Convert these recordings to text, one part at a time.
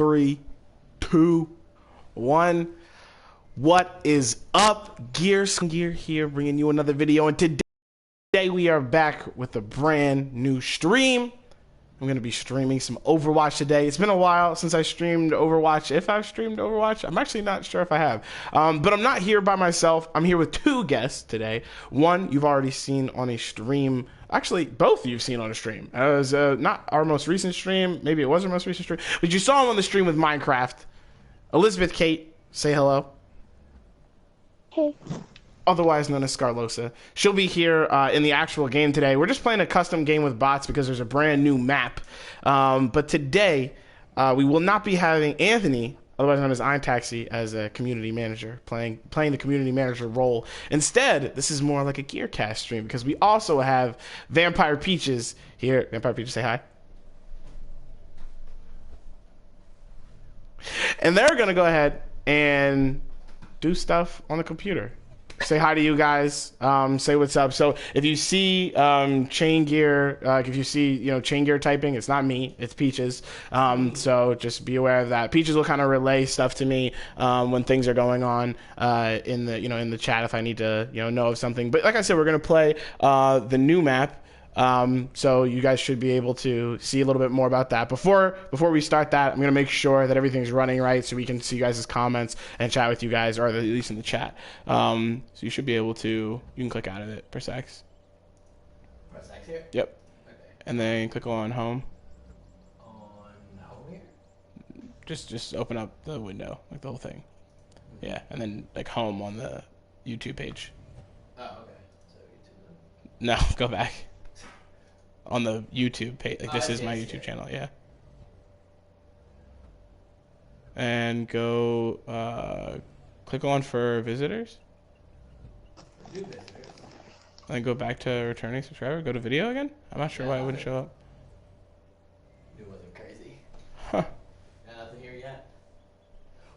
3, 2, 1. What is up, Gear here, bringing you another video, and today we are back with a brand new stream. I'm going to be streaming some Overwatch today. It's been a while since I streamed Overwatch. If I've streamed Overwatch, I'm actually not sure if I have. But I'm not here by myself. I'm here with two guests today. One you've already seen on a stream. Actually, both you've seen on a stream. It was not our most recent stream. Maybe it was our most recent stream. But you saw him on the stream with Minecraft. Elizabeth Kate, say hello. Hey. Otherwise known as Scarlosa. She'll be here in the actual game today. We're just playing a custom game with bots because there's a brand new map. But today, we will not be having Anthony, otherwise known as iTaxi, as a community manager, playing the community manager role. Instead, this is more like a GearCast stream because we also have Vampire Peaches here. Vampire Peaches, say hi. And they're going to go ahead and do stuff on the computer. Say hi to you guys. Say what's up. So if you see Chaingear, if you see Chaingear typing, it's not me. It's Peaches. So just be aware of that. Peaches will kind of relay stuff to me when things are going on in the chat if I need to know of something. But like I said, we're gonna play the new map. So you guys should be able to see a little bit more about that. Before we start that, I'm going to make sure that everything's running right so we can see you guys' comments and chat with you guys, or at least in the chat. So you should be able to, you can click out of it, press X. Press X here? Yep. Okay. And then click on home. On home here? Just open up the window, like the whole thing. Yeah, and then like home on the YouTube page. Oh, okay. So YouTube. No, go back. On the YouTube page, like this is my YouTube channel, yeah. And go, click on for visitors. New visitors. And then go back to returning subscriber. Go to video again. I'm not sure why it wouldn't show up. It wasn't crazy. Huh. Nothing here yet.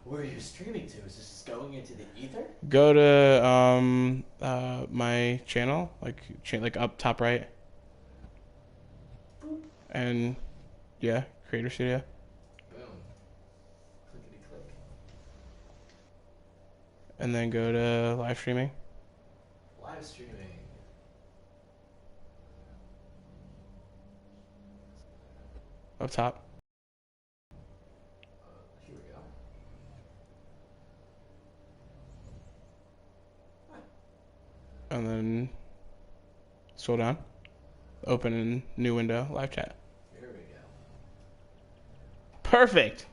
Where are you streaming to? Is this just going into the ether? Go to my channel, like up top right. And yeah, Creator Studio. Boom. Clickety click. And then go to live streaming. Live streaming. Up top. Here we go. And then scroll down. Open a new window, live chat. Here we go. Perfect.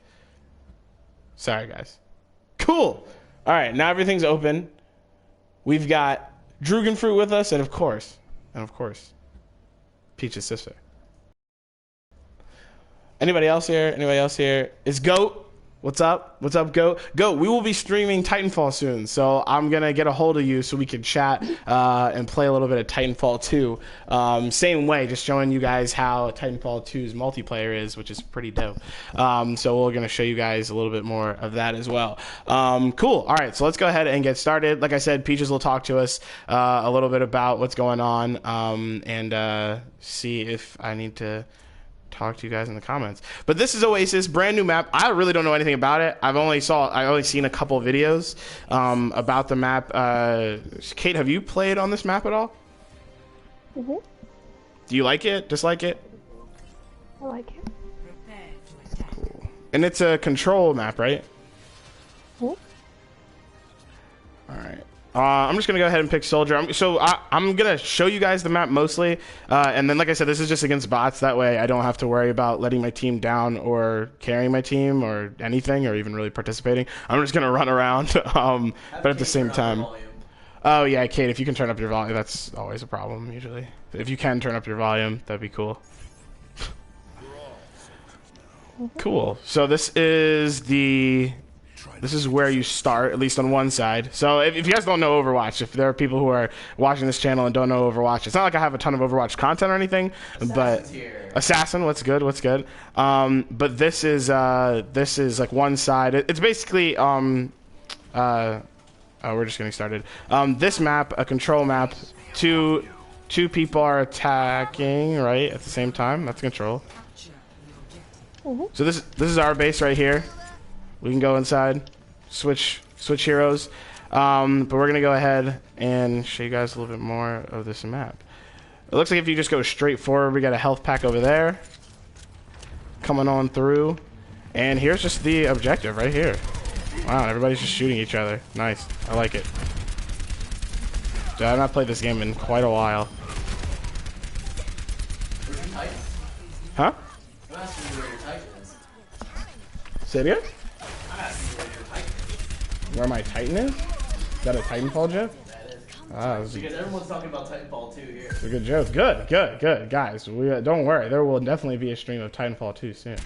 Sorry, guys. Cool. All right, now everything's open. We've got Drugenfruit with us, and of course, Peach's sister. Anybody else here? Anybody else here? It's Goat. What's up? What's up, Goat? Goat, we will be streaming Titanfall soon, so I'm going to get a hold of you so we can chat and play a little bit of Titanfall 2. Same way, just showing you guys how Titanfall 2's multiplayer is, which is pretty dope. So we're going to show you guys a little bit more of that as well. Cool. All right, so let's go ahead and get started. Like I said, Peaches will talk to us a little bit about what's going on and see if I need to talk to you guys in the comments. But this is Oasis, brand new map. I really don't know anything about it. I've only seen a couple of videos about the map. Kate, have you played on this map at all? Mm-hmm. Do you like it? Dislike it? I like it. Cool. And it's a control map, right? Mm-hmm. All right. I'm just going to go ahead and pick Soldier. I'm going to show you guys the map mostly. And then, like I said, this is just against bots. That way I don't have to worry about letting my team down or carrying my team or anything or even really participating. I'm just going to run around. But at the same time... Oh, yeah, Kate, if you can turn up your volume, that's always a problem, usually. If you can turn up your volume, that'd be cool. Cool. So this is where you start, at least on one side. So if you guys don't know Overwatch, if there are people who are watching this channel and don't know Overwatch, it's not like I have a ton of Overwatch content or anything. But Assassin, what's good? But this is like one side. It's basically we're just getting started. This map, a control map, two people are attacking right at the same time. That's control. So this is our base right here. We can go inside, switch heroes. But we're gonna go ahead and show you guys a little bit more of this map. It looks like if you just go straight forward, we got a health pack over there, coming on through, and here's just the objective right here. Wow, everybody's just shooting each other. Nice, I like it. Dude, I've not played this game in quite a while. Huh? I'm asking you where your Titan is. Say it again? I'm asking you where your Titan is. Where my Titan is? Is that a Titanfall joke? That is. Ah, this is Because everyone's talking about Titanfall 2 here. a good joke. Good. Guys, don't worry. There will definitely be a stream of Titanfall 2 soon.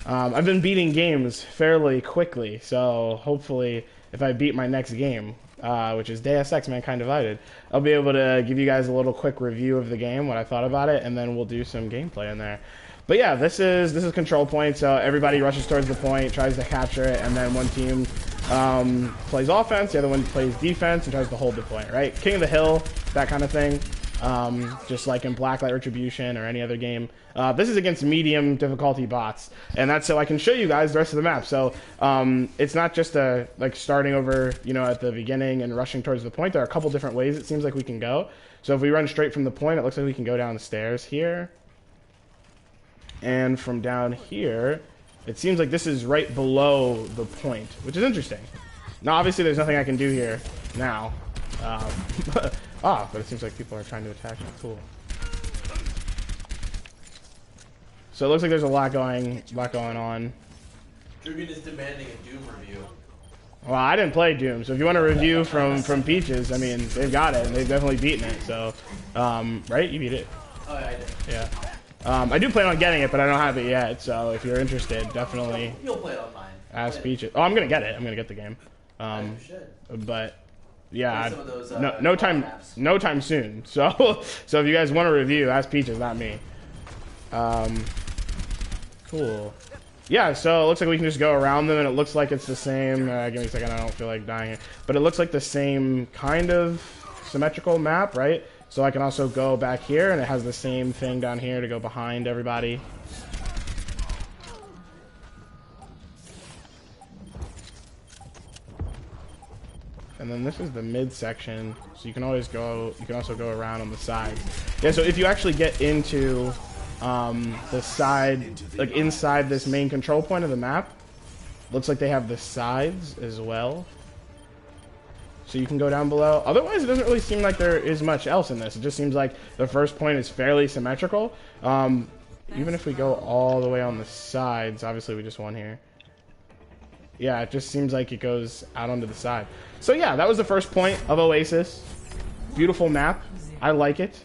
I've been beating games fairly quickly, so hopefully if I beat my next game, which is Deus Ex Mankind Divided, I'll be able to give you guys a little quick review of the game, what I thought about it, and then we'll do some gameplay in there. But yeah, this is control point, so everybody rushes towards the point, tries to capture it, and then one team plays offense, the other one plays defense and tries to hold the point, right? King of the hill, that kind of thing. Just like in Blacklight, Retribution, or any other game. This is against medium difficulty bots, and that's so I can show you guys the rest of the map. So it's not just like starting over, at the beginning and rushing towards the point. There are a couple different ways it seems like we can go. So if we run straight from the point, it looks like we can go down the stairs here. And from down here, it seems like this is right below the point, which is interesting. Now, obviously, there's nothing I can do here now. But it seems like people are trying to attack me. Cool. So it looks like there's a lot going on. Drugan is demanding a Doom review. Well, I didn't play Doom, so if you want a review from Peaches, I mean, they've got it, and they've definitely beaten it. So, right? You beat it. Oh, yeah, I did. Yeah. I do plan on getting it, but I don't have it yet. So if you're interested, definitely You'll play it on mine. ask Peaches. Oh, I'm gonna get it. I'm gonna get the game. You should. But yeah, Play some of those, no time, maps. no time soon. So, so if you guys want a review, ask Peaches, not me. Cool. Yeah, so it looks like we can just go around them, and it looks like it's the same. Give me a second, I don't feel like dying here. But it looks like the same kind of symmetrical map, right? So I can also go back here, and it has the same thing down here to go behind everybody. And then this is the mid section, so you can always go. You can also go around on the sides. Yeah. So if you actually get into the side, like inside this main control point of the map, looks like they have the sides as well. So you can go down below. Otherwise, it doesn't really seem like there is much else in this. It just seems like the first point is fairly symmetrical. Even if we go all the way on the sides, obviously we just won here. Yeah, it just seems like it goes out onto the side. So yeah, that was the first point of Oasis. Beautiful map. I like it.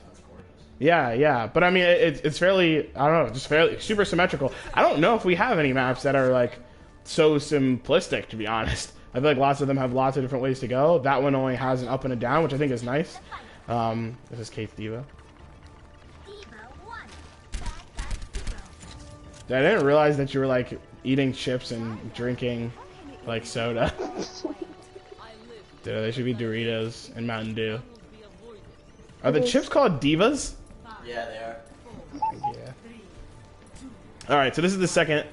Yeah. But I mean, it's fairly, I don't know, just fairly super symmetrical. I don't know if we have any maps that are like so simplistic, to be honest. I feel like lots of them have lots of different ways to go. That one only has an up and a down, which I think is nice. This is Kate's Diva. I didn't realize that you were like eating chips and drinking like soda. Dude, they should be Doritos and Mountain Dew. Are the chips called Divas? Yeah, they are. Yeah. All right, so this is the second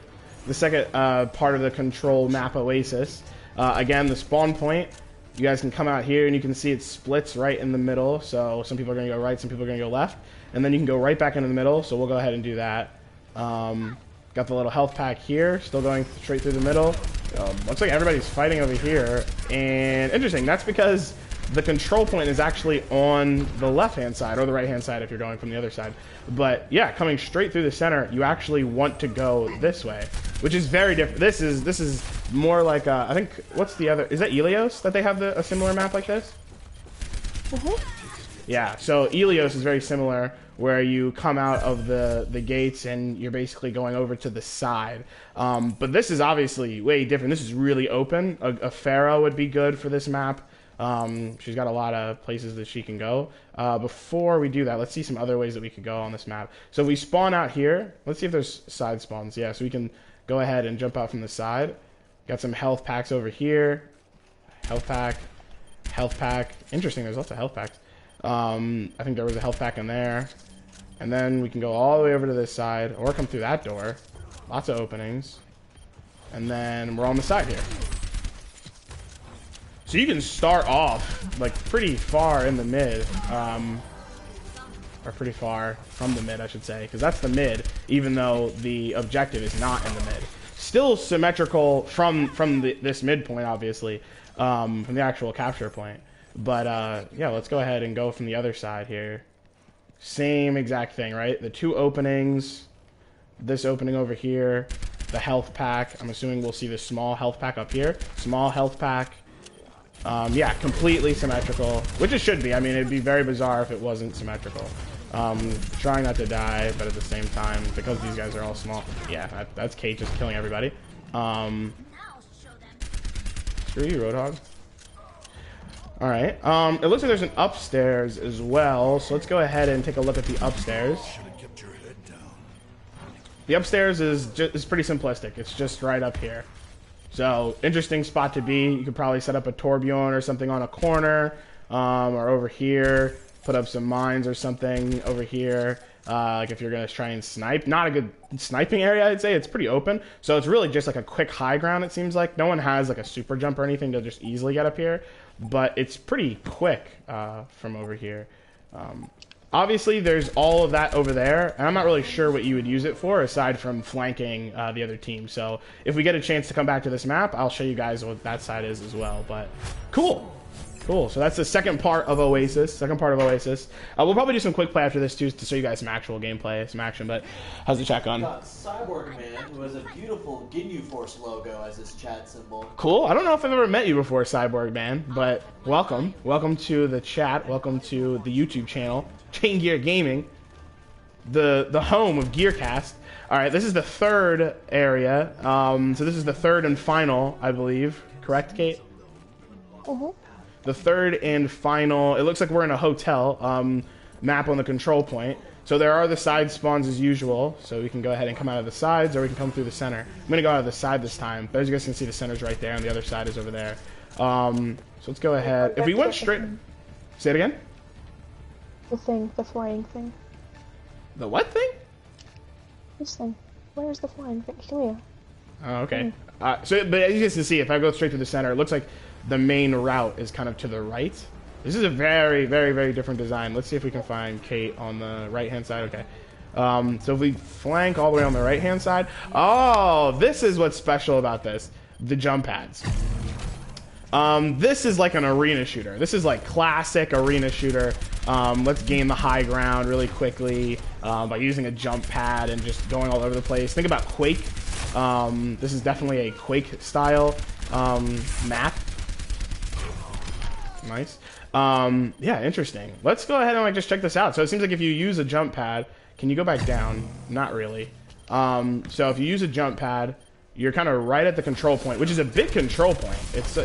part of the control map Oasis. Again, the spawn point. You guys can come out here and you can see it splits right in the middle. So some people are going to go right, some people are going to go left, and then you can go right back into the middle. So we'll go ahead and do that. Got the little health pack here, still going straight through the middle. Looks like everybody's fighting over here, and interesting. That's because the control point is actually on the left-hand side, or the right-hand side if you're going from the other side. But yeah, coming straight through the center, you actually want to go this way, which is very different. This is more like I think, what's the other? Is that Ilios that they have a similar map like this? Yeah, so Ilios is very similar, where you come out of the gates and you're basically going over to the side. But this is obviously way different. This is really open. A Pharaoh would be good for this map. She's got a lot of places that she can go. Before we do that, let's see some other ways that we could go on this map. So if we spawn out here, let's see if there's side spawns. Yeah, so we can go ahead and jump out from the side. Got some health packs over here. Health pack. Interesting, there's lots of health packs. I think there was a health pack in there. And then we can go all the way over to this side, or come through that door. Lots of openings. And then we're on the side here. So you can start off like pretty far in the mid. Or pretty far from the mid, I should say, because that's the mid, even though the objective is not in the mid. Still symmetrical from this mid point, obviously, from the actual capture point. But yeah, let's go ahead and go from the other side here. Same exact thing, right? The two openings, this opening over here, the health pack. I'm assuming we'll see the small health pack up here. Small health pack. Yeah, completely symmetrical, which it should be. I mean, it'd be very bizarre if it wasn't symmetrical. Trying not to die, but at the same time, because these guys are all small. Yeah, that's Kate just killing everybody. Screw you, Roadhog. Alright, it looks like there's an upstairs as well, so let's go ahead and take a look at the upstairs. The upstairs is pretty simplistic. It's just right up here. So, interesting spot to be. You could probably set up a tourbillon or something on a corner, or over here. Put up some mines or something over here. Like if you're going to try and snipe. Not a good sniping area, I'd say. It's pretty open. So it's really just like a quick high ground, it seems like. No one has like a super jump or anything to just easily get up here. But it's pretty quick from over here. Obviously, there's all of that over there, and I'm not really sure what you would use it for, aside from flanking the other team. So if we get a chance to come back to this map, I'll show you guys what that side is as well. But cool. Cool. So that's the second part of Oasis. We'll probably do some quick play after this, too, to show you guys some actual gameplay, some action. But how's the chat going? Got Cyborg Man, who has a beautiful Ginyu Force logo as his chat symbol. Cool. I don't know if I've ever met you before, Cyborg Man, but welcome. Welcome to the chat. Welcome to the YouTube channel, Chaingear Gaming, the home of GearCast. All right, this is the third area. So this is the third and final, I believe. Correct, Kate? Mm-hmm. The third and final. It looks like we're in a hotel. Map on the control point. So there are the side spawns as usual. So we can go ahead and come out of the sides, or we can come through the center. I'm going to go out of the side this time. But as you guys can see, the center's right there, and the other side is over there. So let's go ahead. If we went straight... Say it again? The thing, the flying thing. The what thing? This thing. Where's the flying thing? Come here. Oh, okay. But as you guys can see, if I go straight through the center, it looks like the main route is kind of to the right. This is a very, very, very different design. Let's see if we can find Kate on the right-hand side. Okay. So if we flank all the way on the right-hand side... Oh, this is what's special about this. The jump pads. This is like an arena shooter. This is like classic arena shooter. Let's gain the high ground really quickly by using a jump pad and just going all over the place. Think about Quake. This is definitely a Quake-style map. Nice. Yeah, interesting. Let's go ahead and like just check this out. So it seems like if you use a jump pad, can you go back down? Not really. So if you use a jump pad, you're kind of right at the control point, which is a big control point. It's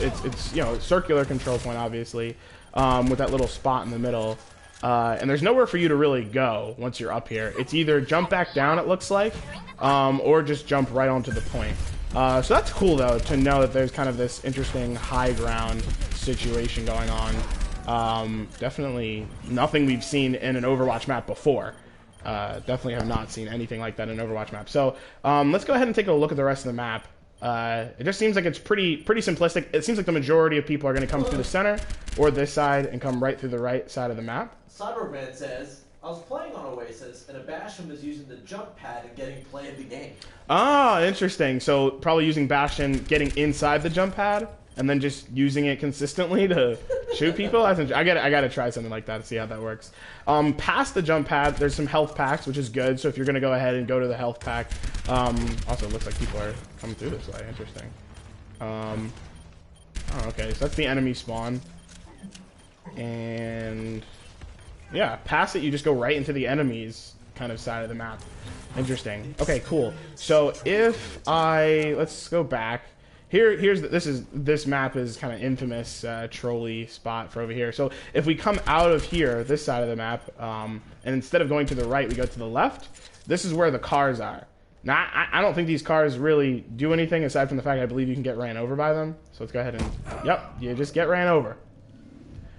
you know, circular control point, obviously, with that little spot in the middle. And there's nowhere for you to really go once you're up here. It's either jump back down, it looks like, or just jump right onto the point. So that's cool, though, to know that there's kind of this interesting high ground situation going on. Definitely nothing we've seen in an Overwatch map before. Definitely have not seen anything like that in an Overwatch map. So let's go ahead and take a look at the rest of the map. It just seems like it's pretty simplistic. It seems like the majority of people are going to come through the center or this side and come right through the right side of the map. Cyberman says, I was playing on Oasis, and Bastion was using the jump pad and getting play of the game. Ah, interesting. So probably using Bastion, getting inside the jump pad, and then just using it consistently to shoot people. I gotta try something like that to see how that works. Past the jump pad, there's some health packs, which is good. So if you're gonna go ahead and go to the health pack, also it looks like people are coming through this way. Interesting. Oh, okay, so that's the enemy spawn, and yeah, past it you just go right into the enemies kind of side of the map. Interesting. Okay, cool. So if let's go back. This map is kind of infamous trolley spot for over here. So if we come out of here, this side of the map, and instead of going to the right, we go to the left. This is where the cars are. Now I don't think these cars really do anything aside from the fact I believe you can get ran over by them. So let's go ahead and you just get ran over.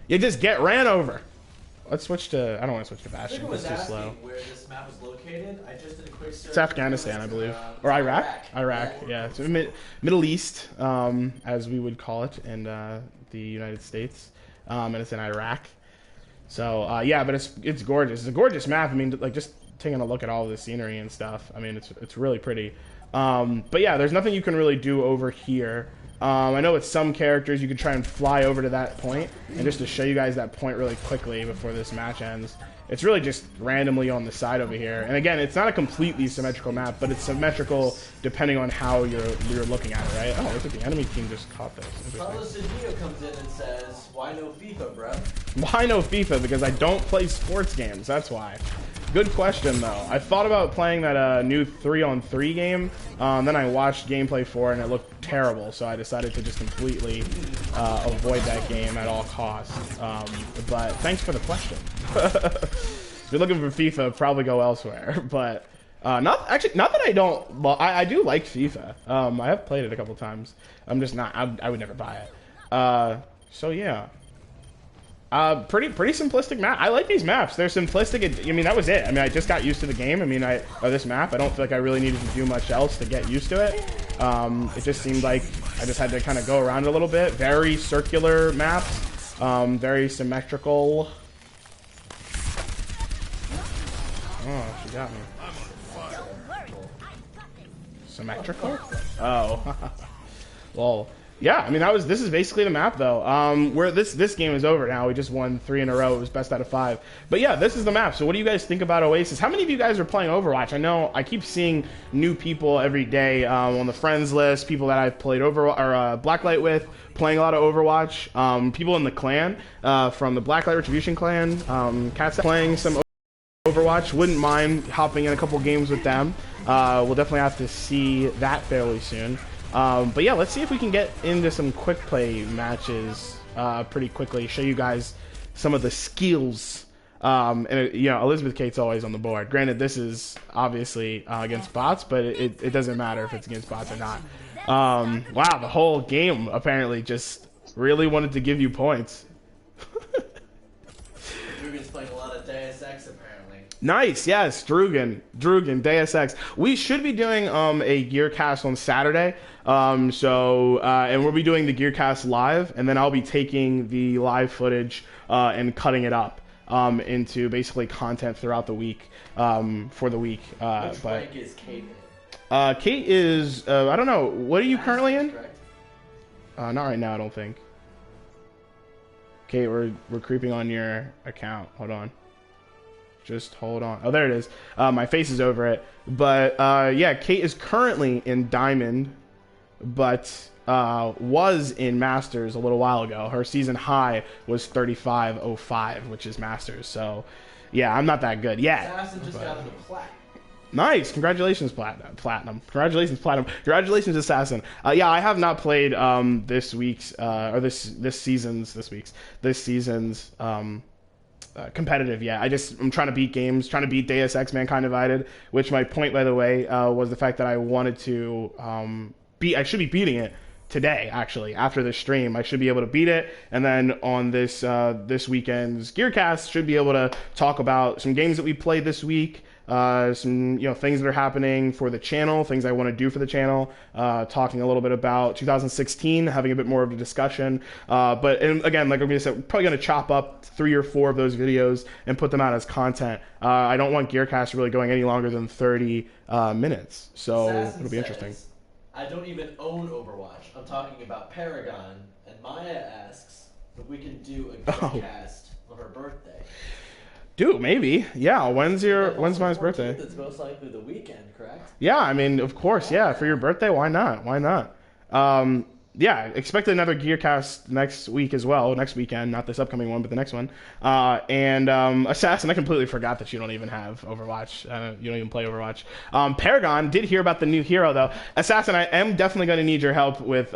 You just get ran over. Let's switch to. I don't want to switch to I think Bastion. it was It's too asking slow. where this map was located. I just did a quick search. It's Afghanistan, I believe, or it's Iraq. Iraq, yeah. It's Middle East, as we would call it in the United States, and it's in Iraq. So yeah, but it's gorgeous. It's a gorgeous map. I mean, like just taking a look at all of the scenery and stuff. I mean, it's really pretty. But yeah, there's nothing you can really do over here. I know with some characters you could try and fly over to that point, and just to show you guys that point really quickly before this match ends, it's really just randomly on the side over here. And again, it's not a completely symmetrical map, but it's symmetrical depending on how you're looking at it, right? Oh, look at the enemy team just caught this. Carlos Cedillo comes in and says, "Why no FIFA, bro?" Why no FIFA? Because I don't play sports games. That's why. Good question, though. I thought about playing that new 3-on-3 game. Then I watched gameplay for it, and it looked terrible. So I decided to just completely avoid that game at all costs. But thanks for the question. If you're looking for FIFA, probably go elsewhere. But not that I don't. Well, I do like FIFA. I have played it a couple times. I'm just not. I would never buy it. So yeah. Pretty simplistic map. I like these maps. They're simplistic. I mean, that was it. I mean, I just got used to the game. I mean, this map. I don't feel like I really needed to do much else to get used to it. It just seemed like I just had to kind of go around a little bit. Very circular maps. Very symmetrical. Oh, she got me. Symmetrical? Oh. Lol. Yeah, I mean this is basically the map though. Where this game is over now. We just won 3 in a row. It was best out of 5. But yeah, this is the map. So what do you guys think about Oasis? How many of you guys are playing Overwatch? I know I keep seeing new people every day on the friends list. People that I've played Blacklight with, playing a lot of Overwatch. People in the clan from the Blacklight Retribution clan. Cats playing some Overwatch. Wouldn't mind hopping in a couple games with them. We'll definitely have to see that fairly soon. But yeah, let's see if we can get into some quick play matches pretty quickly. Show you guys some of the skills. And you know, Elizabeth Kate's always on the board. Granted, this is obviously against bots, but it doesn't matter if it's against bots or not. Wow, the whole game apparently just really wanted to give you points. Ruben's playing a lot of Deus Ex apparently. Nice, yes, Drugan, Deus Ex. We should be doing a GearCast on Saturday, and we'll be doing the GearCast live, and then I'll be taking the live footage and cutting it up into basically content throughout the week for the week. Which rank is Kate in? Kate is I don't know. What are you currently in? Correct? Not right now, I don't think. Kate, we're creeping on your account. Hold on. Just hold on. Oh, there it is. My face is over it. But yeah, Kate is currently in Diamond, but was in Masters a little while ago. Her season high was 35.05, which is Masters. So yeah, I'm not that good yet. Assassin just got into Plat. Nice. Congratulations, Platinum. Congratulations, Platinum. Congratulations, Assassin. Yeah, I have not played this season's competitive yet. I'm trying to beat games, trying to beat Deus Ex Mankind Divided, which my point, by the way, was the fact that I wanted to I should be beating it today, actually. After this stream, I should be able to beat it, and then on this weekend's GearCast, should be able to talk about some games that we played this week, some things that are happening for the channel, things I want to do for the channel, talking a little bit about 2016, having a bit more of a discussion. And again, like I'm going to say, we're probably going to chop up 3 or 4 of those videos and put them out as content. I don't want GearCast really going any longer than 30 minutes, so Assassin it'll be interesting. says, I don't even own Overwatch. I'm talking about Paragon, and Maya asks if we can do a GearCast on her birthday. Dude, maybe. Yeah, when's Maya's birthday? It's most likely the weekend, correct? Yeah, I mean, of course, yeah. For your birthday, why not? Why not? Yeah, expect another GearCast next week as well. Next weekend, not this upcoming one, but the next one. And Assassin, I completely forgot that you don't even have Overwatch. You don't even play Overwatch. Paragon, did hear about the new hero, though. Assassin, I am definitely going to need your help with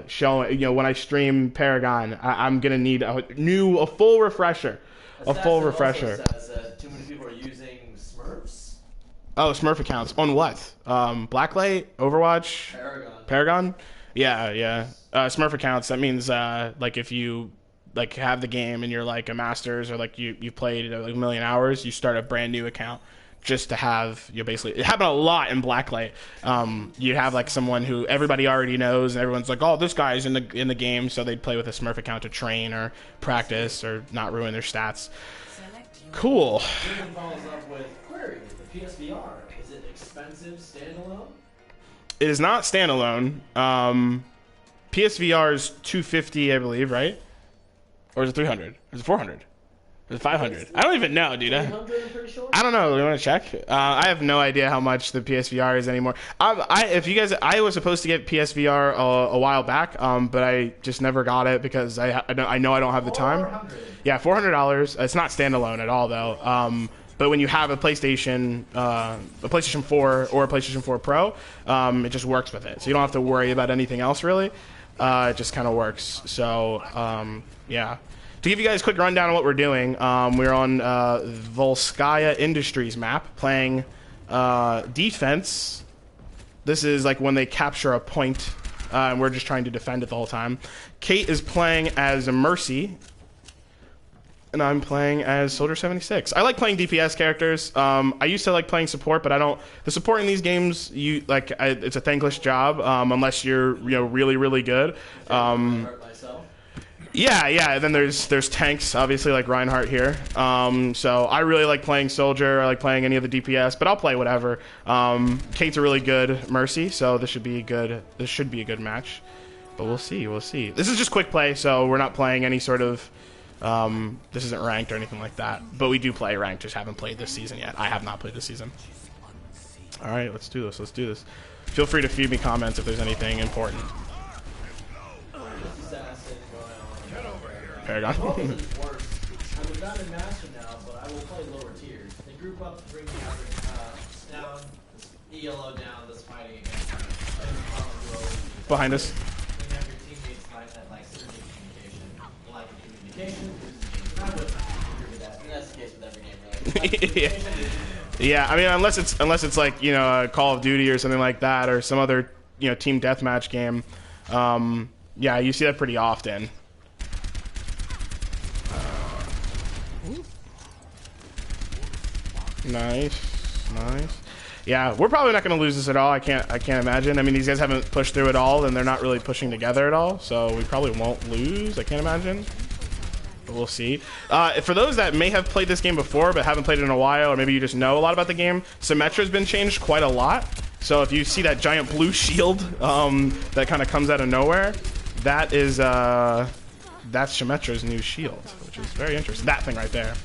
showing, when I stream Paragon, I'm going to need a full refresher. Assassin A full refresher. Also says too many people are using Smurfs. Oh, Smurf accounts. On what? Blacklight? Overwatch? Paragon. Paragon? Yeah. Smurf accounts. That means like if you like have the game and you're like a masters or like you played like a million hours, you start a brand new account just to have, you know, basically, it happened a lot in Blacklight. You have like someone who everybody already knows and everyone's like, oh, this guy's in the game, so they'd play with a Smurf account to train or practice or not ruin their stats. Cool. Ethan follows up with query. The PSVR, is it expensive standalone? It is not standalone. PSVR is $250, I believe, right? Or is it $300? Or is it $400? Or is it $500? I don't even know, dude. $300, I'm pretty sure. I don't know. You want to check? I have no idea how much the PSVR is anymore. I was supposed to get PSVR a while back, but I just never got it because I know I don't have the time. Yeah, $400. It's not standalone at all, though. But when you have a PlayStation 4 or a PlayStation 4 Pro, it just works with it. So you don't have to worry about anything else, really. It just kind of works. So, yeah. To give you guys a quick rundown on what we're doing, we're on Volskaya Industries map, playing defense. This is like when they capture a point, and we're just trying to defend it the whole time. Kate is playing as a Mercy, and I'm playing as Soldier 76. I like playing DPS characters. I used to like playing support, but I don't. The support in these games, it's a thankless job unless you're really really good. Yeah. And then there's tanks, obviously, like Reinhardt here. So I really like playing Soldier. I like playing any of the DPS, but I'll play whatever. Kate's a really good Mercy, so this should be good. This should be a good match, but we'll see. We'll see. This is just quick play, so we're not playing any sort of. This isn't ranked or anything like that, but we do play ranked. Just haven't played this season yet. I have not played this season. All right, let's do this. Let's do this. Feel free to feed me comments if there's anything important. Paragon. I'm a Diamond Master now, but I will play lower tiers. They group up to bring the average down, ELO down, that's fighting against Behind us. Then you have your teammates fight at like synergy communication, lack of communication. Not with that. And that's the case with every game, really. Yeah, I mean, unless it's like Call of Duty or something like that, or some other team deathmatch game. Yeah, you see that pretty often. Nice. Yeah, we're probably not going to lose this at all. I can't imagine. I mean, these guys haven't pushed through at all, and they're not really pushing together at all, so we probably won't lose. I can't imagine. But we'll see. For those that may have played this game before but haven't played it in a while, or maybe you just know a lot about the game, Symmetra's been changed quite a lot. So if you see that giant blue shield that kind of comes out of nowhere, that's Symmetra's new shield, which is very interesting. That thing right there.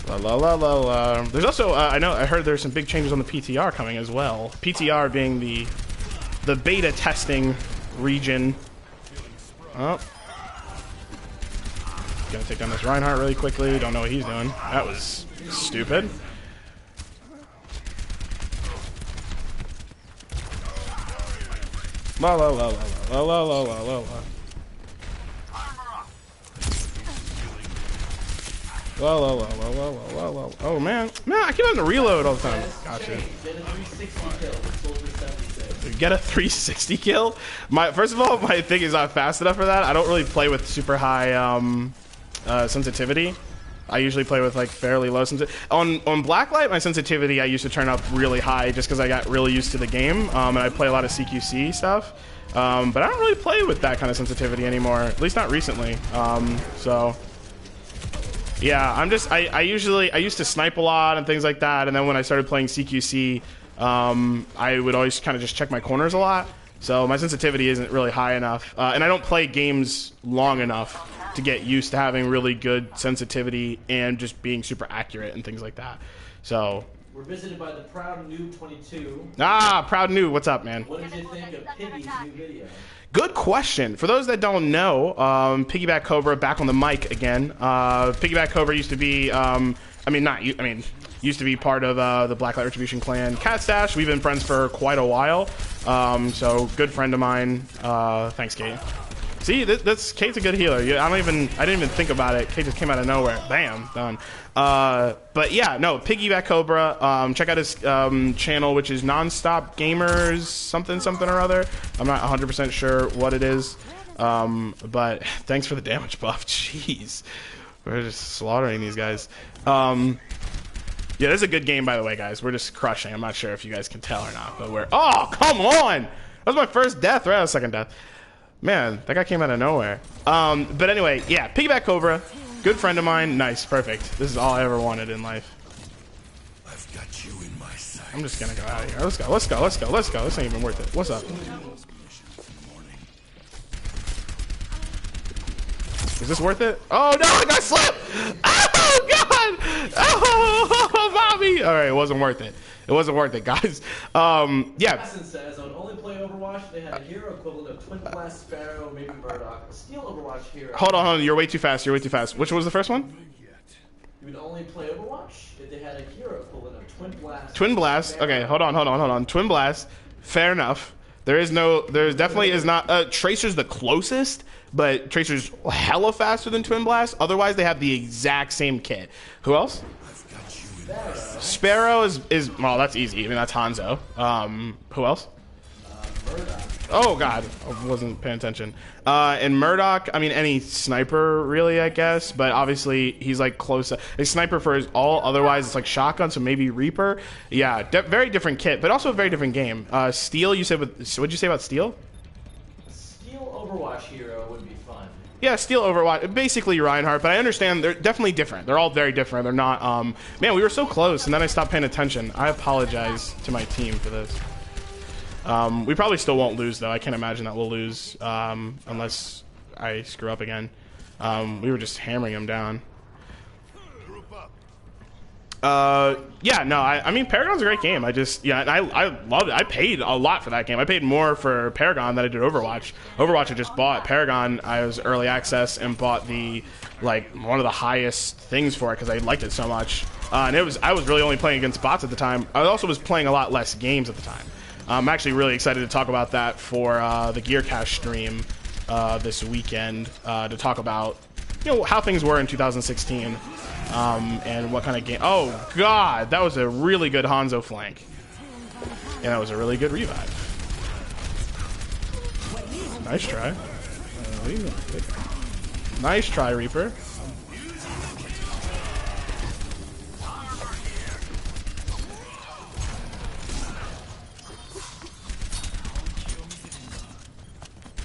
There's also I heard there's some big changes on the PTR coming as well. PTR being the beta testing region. Oh, gonna take down this Reinhardt really quickly. Don't know what he's doing. That was stupid. Oh man, I keep having to reload all the time. Gotcha. Get a 360 kill. First of all, my thing is not fast enough for that. I don't really play with super high sensitivity. I usually play with like fairly low sensitivity. On Blacklight, my sensitivity I used to turn up really high just because I got really used to the game, and I play a lot of CQC stuff. But I don't really play with that kind of sensitivity anymore, at least not recently. So. Yeah, I used to snipe a lot and things like that, and then when I started playing CQC, I would always kind of just check my corners a lot, so my sensitivity isn't really high enough, and I don't play games long enough to get used to having really good sensitivity and just being super accurate and things like that. So we're visited by the Proud Noob 22. Proud Noob, what's up, man? What did you think of Piggy's new video? Good question. For those that don't know, Piggyback Cobra back on the mic again. Piggyback Cobra used to be, used to be part of the Blacklight Retribution clan Cat Stash. We've been friends for quite a while. So good friend of mine. Thanks, Kate. See, Kate's a good healer. I didn't even think about it. Kate just came out of nowhere. Bam, done. But yeah, no, Piggyback Cobra. Check out his channel, which is Nonstop Gamers something or other. I'm not 100% sure what it is. But thanks for the damage buff. Jeez. We're just slaughtering these guys. Yeah, this is a good game, by the way, guys. We're just crushing. I'm not sure if you guys can tell or not, but we're... Oh, come on! That was my first death, right? That was second death. Man, that guy came out of nowhere. But anyway, yeah, Piggyback Cobra. Good friend of mine. Nice, perfect. This is all I ever wanted in life. I've got you in my sight. I'm just gonna go out of here. Let's go, let's go, let's go, let's go. This ain't even worth it. What's up? Is this worth it? Oh no, I got slipped! Oh god! Oh, Bobby! Alright, it wasn't worth it. It wasn't worth it, guys. Yeah. Assassin says, I would only play Overwatch. They had a hero equivalent of Twin Blast, Sparrow, maybe Murdoch. A steel Overwatch hero. Hold on. You're way too fast. You're way too fast. Which was the first one? You would only play Overwatch if they had a hero equivalent of Twin Blast. Twin Blast. Sparrow. Okay, hold on. Twin Blast. Fair enough. There definitely is not. Tracer's the closest, but Tracer's hella faster than Twin Blast. Otherwise, they have the exact same kit. Who else? Sparrow is well, that's easy. I mean, that's Hanzo. Who else? Murdoch. Oh god, I wasn't paying attention. And Murdoch, I mean, any sniper really, I guess, but obviously he's like close. A sniper for his all. Otherwise, it's like shotgun, so maybe Reaper. Yeah, very different kit, but also a very different game. Steel, you said. What'd you say about Steel? Steel Overwatch hero would be fun. Yeah, Steel Overwatch, basically Reinhardt, but I understand they're definitely different. They're all very different. They're not, man, we were so close, and then I stopped paying attention. I apologize to my team for this. We probably still won't lose, though. I can't imagine that we'll lose, unless I screw up again. We were just hammering them down. Yeah, no, I mean, Paragon's a great game. I loved it. I paid a lot for that game. I paid more for Paragon than I did Overwatch. Overwatch I just bought. Paragon, I was early access and bought one of the highest things for it because I liked it so much. And I was really only playing against bots at the time. I also was playing a lot less games at the time. I'm actually really excited to talk about that for the GearCast stream this weekend to talk about how things were in 2016 and what kind of game. Oh god, that was a really good Hanzo flank, and that was a really good revive. Nice try. Nice try, Reaper.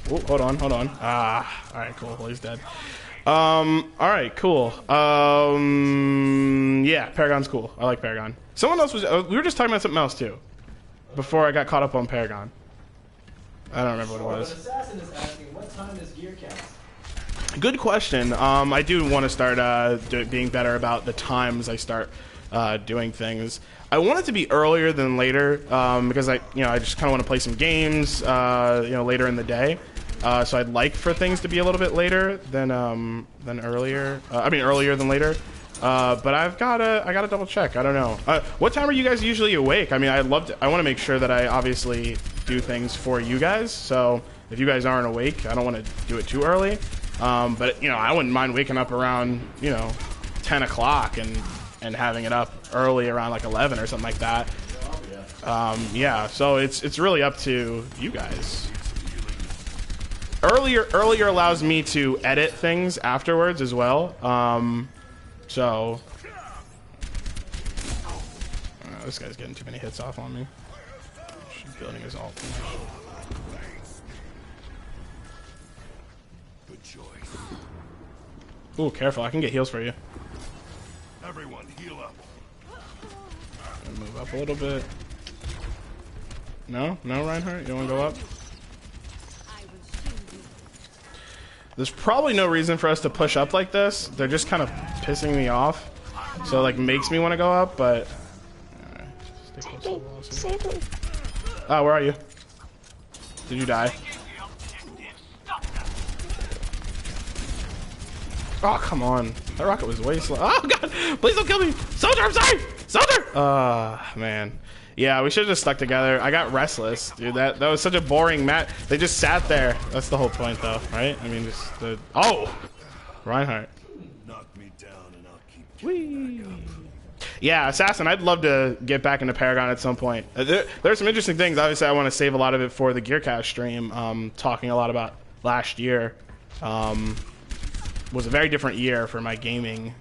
Oh, hold on. Alright, cool. Well, he's dead. Alright, cool. Yeah, Paragon's cool. I like Paragon. Someone else was... we were just talking about something else, too. Before I got caught up on Paragon. I don't remember what it was. Assassin is asking, what time is GearCast? Good question. I do want to start being better about the times I start doing things. I want it to be earlier than later because I just kind of want to play some games later in the day. So I'd like for things to be a little bit later than earlier. I mean earlier than later. But I gotta double check. I don't know. What time are you guys usually awake? I mean, I want to make sure that I obviously do things for you guys. So if you guys aren't awake, I don't want to do it too early. But I wouldn't mind waking up around 10 o'clock and having it up early around like 11 or something like that. Yeah. So it's really up to you guys. Earlier allows me to edit things afterwards as well. So this guy's getting too many hits off on me. She's building his ult. Good choice. Ooh, careful! I can get heals for you. Everyone, heal up. Move up a little bit. No, Reinhardt, you don't want to go up? There's probably no reason for us to push up like this. They're just kind of pissing me off. So, like, makes me want to go up, but... Save me. Oh, where are you? Did you die? Oh, come on. That rocket was way slow. Oh, God! Please don't kill me! Soldier, I'm sorry! Soldier! Man. Yeah, we should have just stuck together. I got restless, dude. That was such a boring match. They just sat there. That's the whole point, though, right? I mean, just the... Oh! Reinhardt. Knock me down and I'll keep Whee! Yeah, Assassin, I'd love to get back into Paragon at some point. There's some interesting things. Obviously, I want to save a lot of it for the GearCast stream, talking a lot about last year was a very different year for my gaming,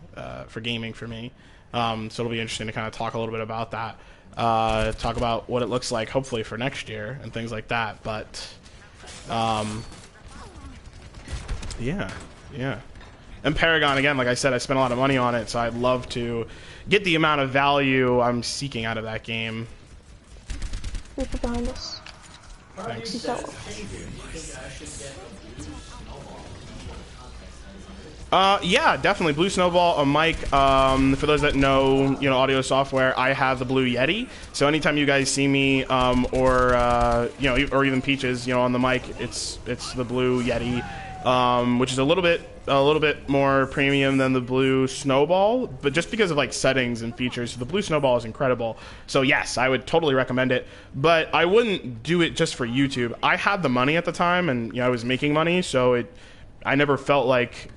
for me. So it'll be interesting to kind of talk a little bit about that. Talk about what it looks like, hopefully, for next year and things like that. But, yeah. And Paragon, again, like I said, I spent a lot of money on it, so I'd love to get the amount of value I'm seeking out of that game. People behind us. Thanks. Peace out. Yeah, definitely. Blue Snowball, a mic. For those that know, audio software, I have the Blue Yeti. So anytime you guys see me, or even Peaches, on the mic, it's the Blue Yeti, which is a little bit more premium than the Blue Snowball, but just because of like settings and features, the Blue Snowball is incredible. So yes, I would totally recommend it, but I wouldn't do it just for YouTube. I had the money at the time, and I was making money, so I never felt like.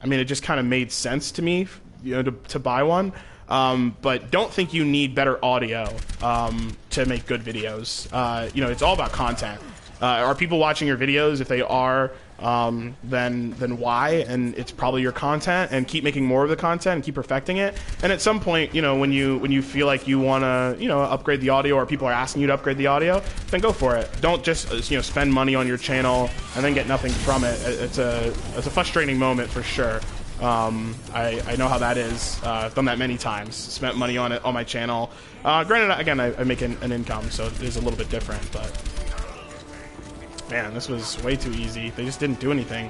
It just kind of made sense to me, to buy one. But don't think you need better audio to make good videos. It's all about content. Are people watching your videos? If they are, then why? And it's probably your content. And keep making more of the content and keep perfecting it. And at some point, when you feel like you want to, upgrade the audio, or people are asking you to upgrade the audio, then go for it. Don't just spend money on your channel and then get nothing from it. It's a frustrating moment for sure. I know how that is. I've done that many times. Spent money on it on my channel. Granted, again, I make an income, so it is a little bit different, but. Man, this was way too easy. They just didn't do anything.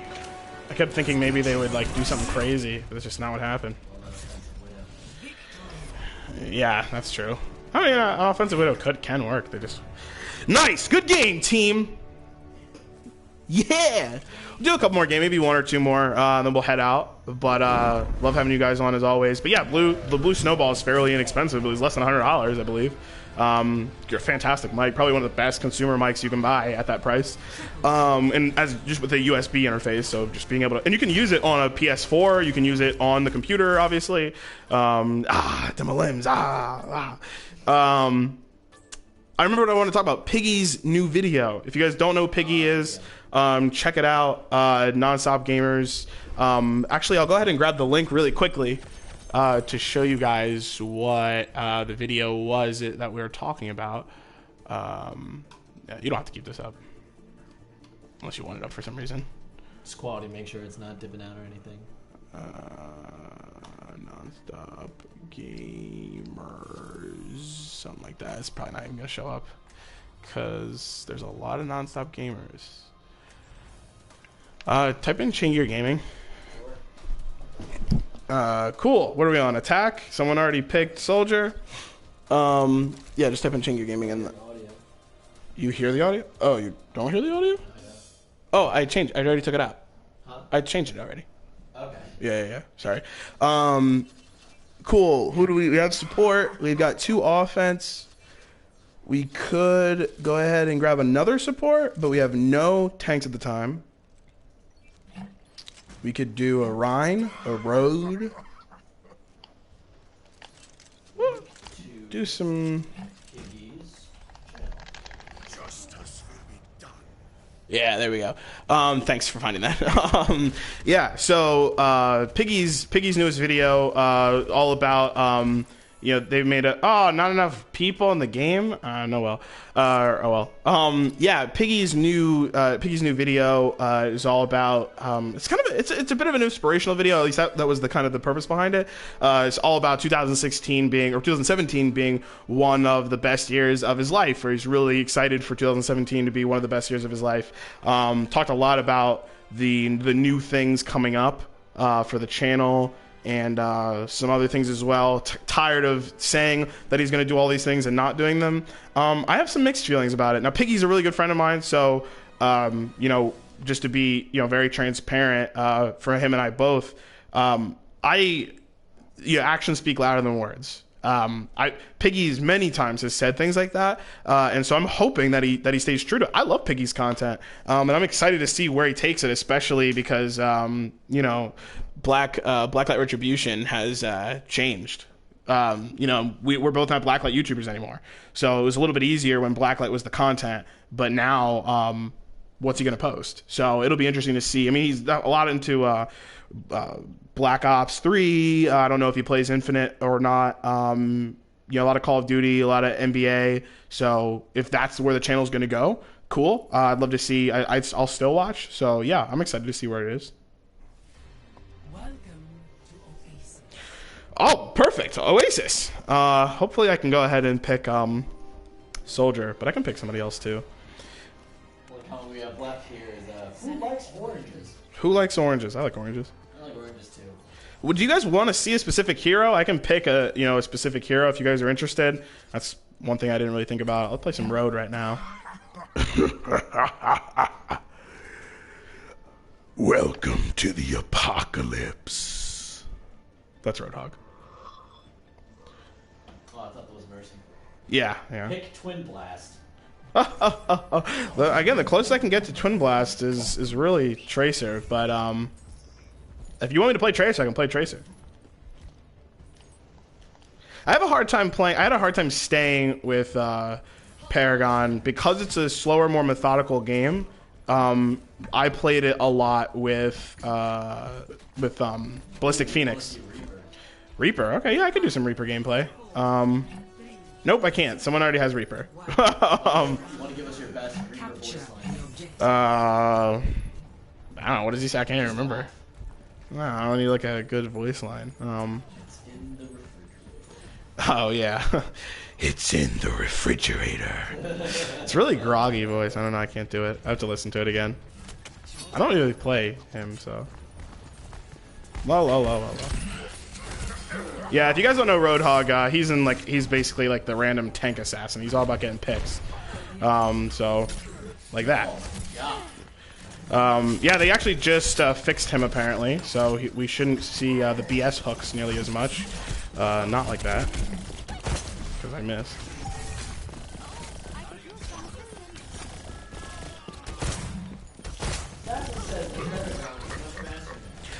I kept thinking maybe they would like do something crazy, but that's just not what happened. Yeah, that's true. I mean, an offensive widow can work. They just nice, good game, team. Yeah, we'll do a couple more games, maybe one or two more, then we'll head out. But love having you guys on as always. But yeah, the Blue Snowball is fairly inexpensive. It was less than $100, I believe. You're a fantastic mic, probably one of the best consumer mics you can buy at that price. And as just with a USB interface, so just being able to, and you can use it on a PS4, you can use it on the computer, obviously. To my limbs, I remember what I want to talk about. Piggy's new video. If you guys don't know who Piggy is, check it out. Nonstop Gamers. Actually, I'll go ahead and grab the link really quickly. To show you guys what the video was that we were talking about. Yeah, you don't have to keep this up unless you want it up for some reason. Just quality, make sure it's not dipping out or anything. Nonstop Gamers, something like that. It's probably not even gonna show up because there's a lot of Nonstop Gamers. Type in Chaingear Gaming. Cool. What are we on? Attack? Someone already picked Soldier. Yeah, just type in Chaingear Gaming and you hear the audio? Oh, you don't hear the audio? Oh, I already took it out. Huh? I changed it already. Okay. Yeah. Sorry. Cool. Who do we have? Support. We've got 2 offense. We could go ahead and grab another support, but we have no tanks at the time. We could do a Rhine, a Road. Do some. Justice will be done. Yeah, there we go. Thanks for finding that. Yeah, so Piggy's newest video, all about they've made not enough people in the game. Yeah, Piggy's new video is all about. It's a bit of an inspirational video. At least that was the kind of the purpose behind it. It's all about 2017 being one of the best years of his life. Where he's really excited for 2017 to be one of the best years of his life. Talked a lot about the new things coming up for the channel. And some other things as well. Tired of saying that he's going to do all these things and not doing them. I have some mixed feelings about it. Now, Piggy's a really good friend of mine, so just to be very transparent for him and I both, actions speak louder than words. Piggy's many times has said things like that, and so I'm hoping that he stays true to it. I love Piggy's content, and I'm excited to see where he takes it, especially because Blacklight Retribution has changed. We're both not Blacklight YouTubers anymore, so it was a little bit easier when Blacklight was the content. But now, what's he going to post. So it'll be interesting to see. I mean, he's a lot into Black Ops 3. I don't know if he plays Infinite or not. You know, a lot of Call of Duty, a lot of NBA. So if that's where the channel's going to go, cool. I'd love to see. I'll still watch. So yeah, I'm excited to see where it is. Welcome to Oasis. Oh, perfect. Oasis. Hopefully I can go ahead and pick Soldier, but I can pick somebody else too. One comment we have left here is who likes oranges? Who likes oranges? I like oranges. I like oranges too. Would you guys want to see a specific hero? I can pick a specific hero if you guys are interested. That's one thing I didn't really think about. I'll play some Road right now. Welcome to the apocalypse. That's Roadhog. Oh, I thought that was Mercy. Yeah. Pick Twin Blast. Again, the closest I can get to Twin Blast is really Tracer, but if you want me to play Tracer, I can play Tracer. I have a hard time playing. I had a hard time staying with Paragon because it's a slower, more methodical game. I played it a lot with Ballistic Phoenix. Reaper. Okay, yeah, I could do some Reaper gameplay. Nope, I can't. Someone already has Reaper. Want to give us your best Reaper voice line? I don't know. What does he say? I can't even remember. No, I don't need like a good voice line. It's in the refrigerator. Oh yeah, It's in the refrigerator. it's really groggy voice. I don't know. I can't do it. I have to listen to it again. I don't really play him, so. Low. Yeah, if you guys don't know Roadhog, he's basically like the random tank assassin. He's all about getting picks. So like that. Yeah, they actually just fixed him apparently, so we shouldn't see the BS hooks nearly as much. Not like that, because I missed.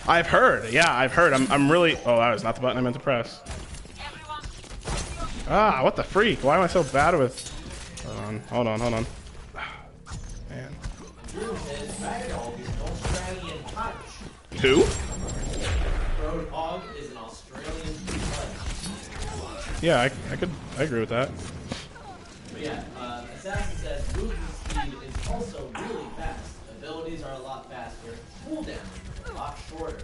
I've heard. Yeah, I've heard. I'm really. Oh, that was not the button I meant to press. Ah, what the freak? Why am I so bad with? Hold on. Man. Who? Roadhog is an Australian punch. Yeah, I agree with that. But yeah, Assassin says movement speed is also really fast. Abilities are a lot faster. Cooldown a lot shorter.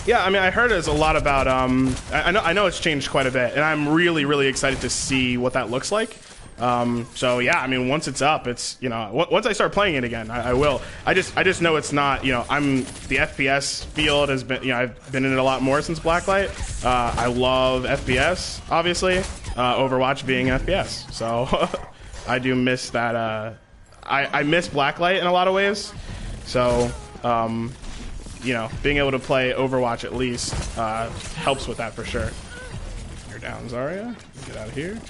Yeah, I mean, I heard it's a lot about. I know it's changed quite a bit, and I'm really excited to see what that looks like. So yeah, I mean, once it's up, it's once I start playing it again, I will. I just know it's not. The FPS field has been. I've been in it a lot more since Blacklight. I love FPS, obviously. Overwatch being FPS, so I do miss that. I miss Blacklight in a lot of ways. So. Being able to play Overwatch at least helps with that for sure. You're down, Zarya. Get out of here.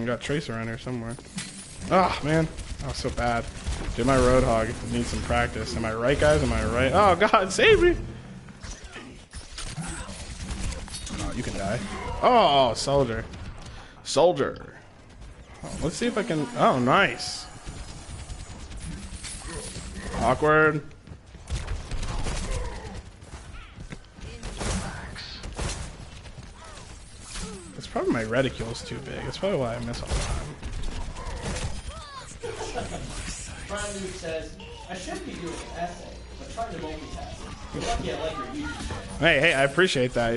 Got Tracer around here somewhere. Oh, man. That was so bad. Dude, my Roadhog needs some practice. Am I right, guys? Am I right? Oh, God, save me! Oh, you can die. Oh, Soldier. Oh, let's see if I can. Oh, nice. Awkward. It's probably my reticule's too big. That's probably why I miss all the time. Prime Luke says, I should be doing an essay, but trying to multitask. You're lucky I like your YouTube channel. Hey, I appreciate that,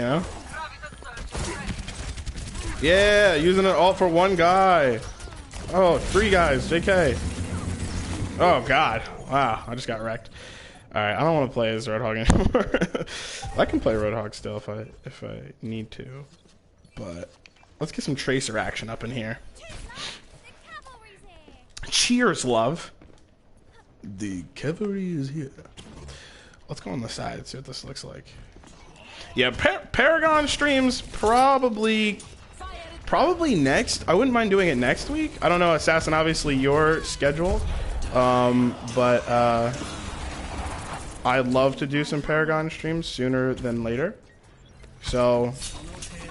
Yeah, using it all for one guy. Oh, 3 guys, JK. Oh, God. Wow, I just got wrecked. Alright, I don't want to play as Roadhog anymore. I can play Roadhog still if I need to. But let's get some Tracer action up in here. Cheers, love. The cavalry is here. Let's go on the side, see what this looks like. Yeah, Paragon streams probably next. I wouldn't mind doing it next week. I don't know, Assassin, obviously your schedule. But I'd love to do some Paragon streams sooner than later. So,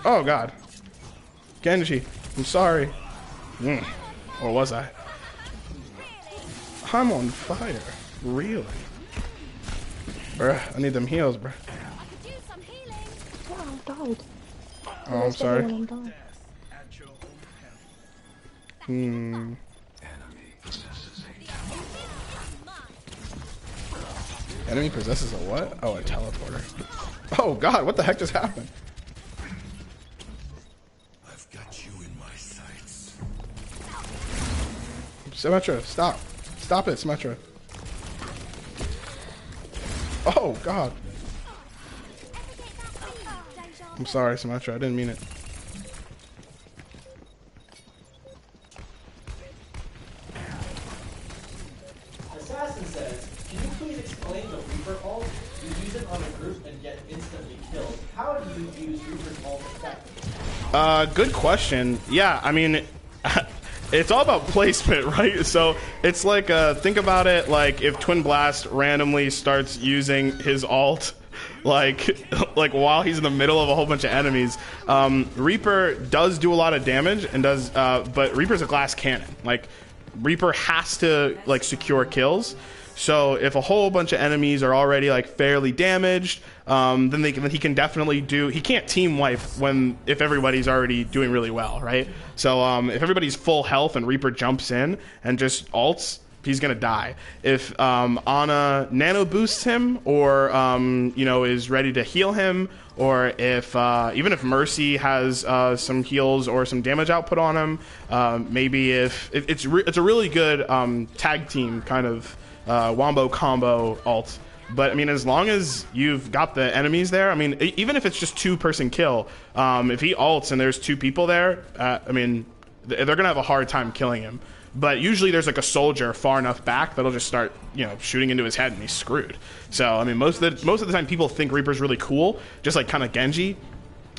oh god, Genji, I'm sorry. Or was I? I'm on fire, really? Bruh, I need them heals, bruh. Yeah, I died. Oh, I'm sorry. I'm dying. Enemy possesses a what? Oh, a teleporter. Oh god, what the heck just happened? I've got you in my sights. Symmetra, stop. Stop it, Symmetra. Oh god. I'm sorry, Symmetra, I didn't mean it. Assassin says, can you please explain the Reaper ult? You use it on a group and get instantly killed. How do you use Reaper's ult effectively? Good question. Yeah, I mean, it's all about placement, right? So it's like, think about it like if Twin Blast randomly starts using his ult, like while he's in the middle of a whole bunch of enemies. Reaper does do a lot of damage and does, but Reaper's a glass cannon. Like Reaper has to like secure kills. So if a whole bunch of enemies are already like fairly damaged, then he can definitely do. He can't team wipe if everybody's already doing really well, right? So if everybody's full health and Reaper jumps in and just ults, he's gonna die. If Ana nano boosts him, or is ready to heal him, or if even if Mercy has some heals or some damage output on him, maybe if it's a really good tag team kind of wombo combo ult. But I mean, as long as you've got the enemies there, I mean, even if it's just 2-person kill, if he ults and there's 2 people there, I mean, they're gonna have a hard time killing him. But usually there's like a soldier far enough back that'll just start, shooting into his head and he's screwed. So I mean, most of the time people think Reaper's really cool, just like kind of Genji.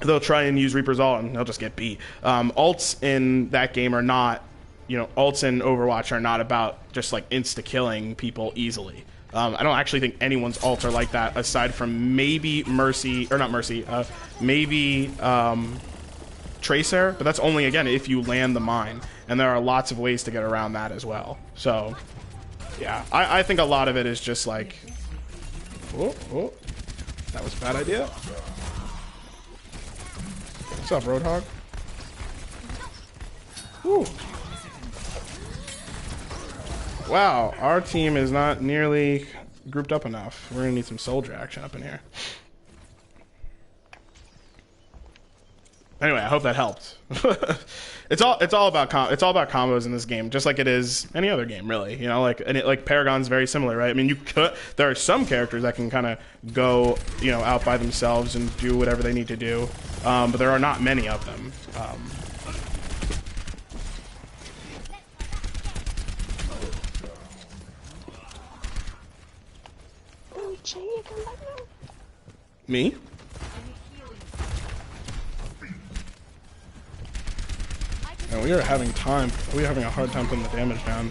They'll try and use Reaper's ult and they'll just get beat. Ults in that game are not, ults in Overwatch are not about just like insta killing people easily. I don't actually think anyone's ults are like that aside from maybe Mercy, or not Mercy, maybe Tracer, but that's only, again, if you land the mine. And there are lots of ways to get around that as well. So, yeah, I think a lot of it is just like, oh, that was a bad idea. What's up, Roadhog? Woo. Wow, our team is not nearly grouped up enough. We're gonna need some soldier action up in here. Anyway, I hope that helped. It's all about combos in this game, just like it is any other game, really. Like Paragon's very similar, right? I mean, there are some characters that can kind of go, out by themselves and do whatever they need to do, but there are not many of them. Chaingear, come back now. Me? And we are having a hard time putting the damage down.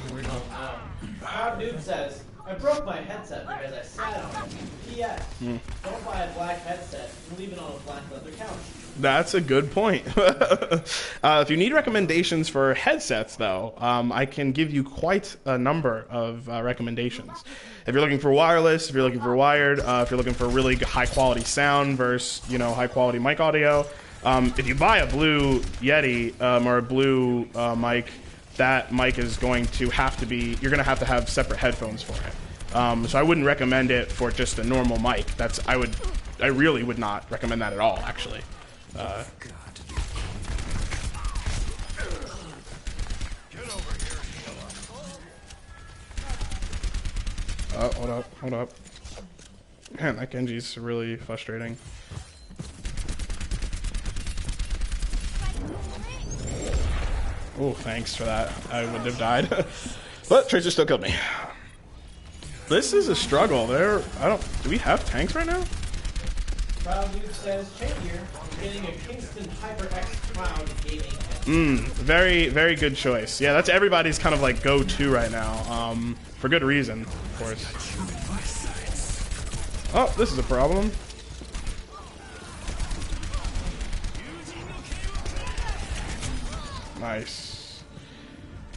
Proud Noob says, I broke my headset because I sat on it. P.S. Don't buy a black headset and leave it on a black leather couch. That's a good point. If you need recommendations for headsets, though, I can give you quite a number of recommendations. If you're looking for wireless, if you're looking for wired, if you're looking for really high quality sound versus high quality mic audio, if you buy a blue Yeti or a blue mic, that mic is going to have to be. You're going to have separate headphones for it. So I wouldn't recommend it for just a normal mic. I really would not recommend that at all, actually. Hold up. Man, that Genji's really frustrating. Oh, thanks for that. I wouldn't have died. But Tracer still killed me. This is a struggle. Do we have tanks right now? Proud Noob says, Chaingear, getting a Kingston HyperX Cloud gaming. Very, very good choice. Yeah, that's everybody's kind of like go-to right now. For good reason, of course. Oh, this is a problem. Nice.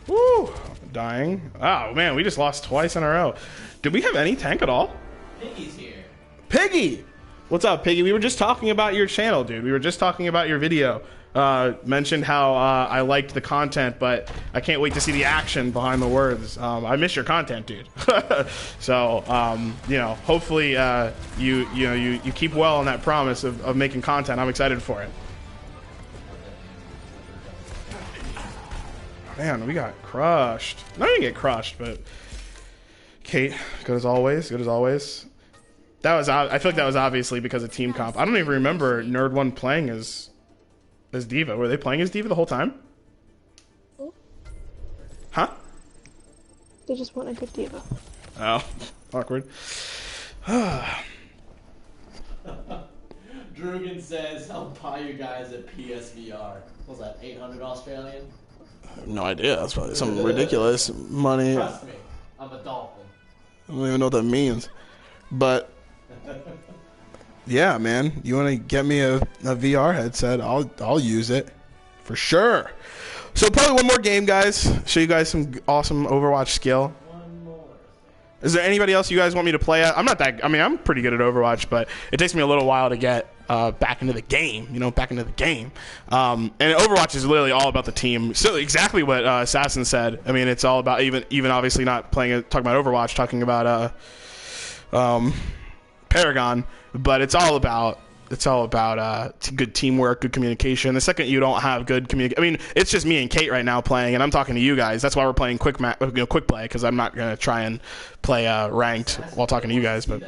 Woo! Dying. Oh man, we just lost twice in a row. Did we have any tank at all? Piggy's here. Piggy! What's up, Piggy? We were just talking about your channel, dude. We were just talking about your video. Mentioned how I liked the content, but I can't wait to see the action behind the words. I miss your content, dude. So, you know, hopefully you keep well on that promise of making content. I'm excited for it. Man, we got crushed. Not even get crushed, but Kate, good as always. Good as always. That was. I feel like that was obviously because of team comp. I don't even remember Nerd One playing as D.Va. Were they playing as D.Va the whole time? Huh? They just want a good D.Va. Oh, awkward. Drugan says, I'll buy you guys a PSVR. What's that, 800 Australian? No idea. That's probably some ridiculous money. Trust me, I'm a dolphin. I don't even know what that means. But yeah, man, you want to get me a VR headset? I'll use it for sure. So probably one more game, guys. Show you guys some awesome Overwatch skill. One more. Is there anybody else you guys want me to play at? I'm pretty good at Overwatch, but it takes me a little while to get back into the game, And Overwatch is literally all about the team. So exactly what Assassin said. I mean, it's all about even obviously not talking about Overwatch, talking about Paragon, but it's all about good teamwork, good communication. The second you don't have good communication, I mean, it's just me and Kate right now playing, and I'm talking to you guys. That's why we're playing quick play, because I'm not gonna try and play ranked while talking to you guys. But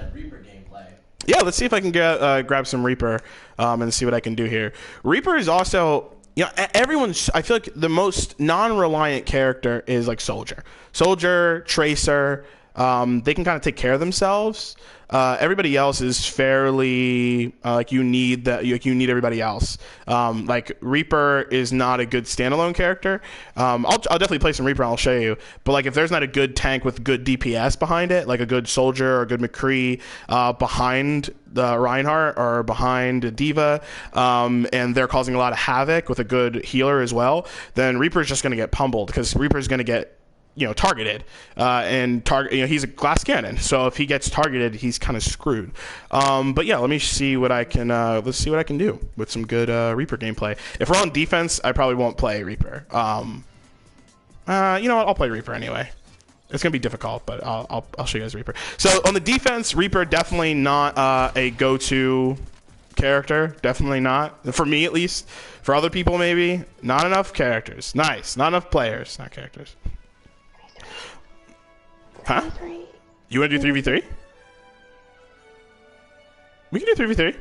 yeah, let's see if I can grab some Reaper and see what I can do here. Reaper is also, I feel like the most non-reliant character is like Soldier, Tracer. They can kind of take care of themselves. Everybody else is fairly you need everybody else. Like Reaper is not a good standalone character. I'll definitely play some Reaper and I'll show you. But like if there's not a good tank with good DPS behind it, like a good Soldier or a good McCree behind the Reinhardt or behind D.Va, and they're causing a lot of havoc with a good healer as well, then Reaper's just going to get pummeled because Reaper's going to get targeted, he's a glass cannon, so if he gets targeted, he's kind of screwed. But yeah, let me see what I can do with some good Reaper gameplay. If we're on defense, I probably won't play Reaper. You know what? I'll play Reaper anyway. It's gonna be difficult, but I'll show you guys Reaper. So on the defense, Reaper definitely not a go-to character. Definitely not, for me at least. For other people, maybe not enough characters. Nice, not enough players, not characters. Huh? You want to do 3v3? We can do 3v3.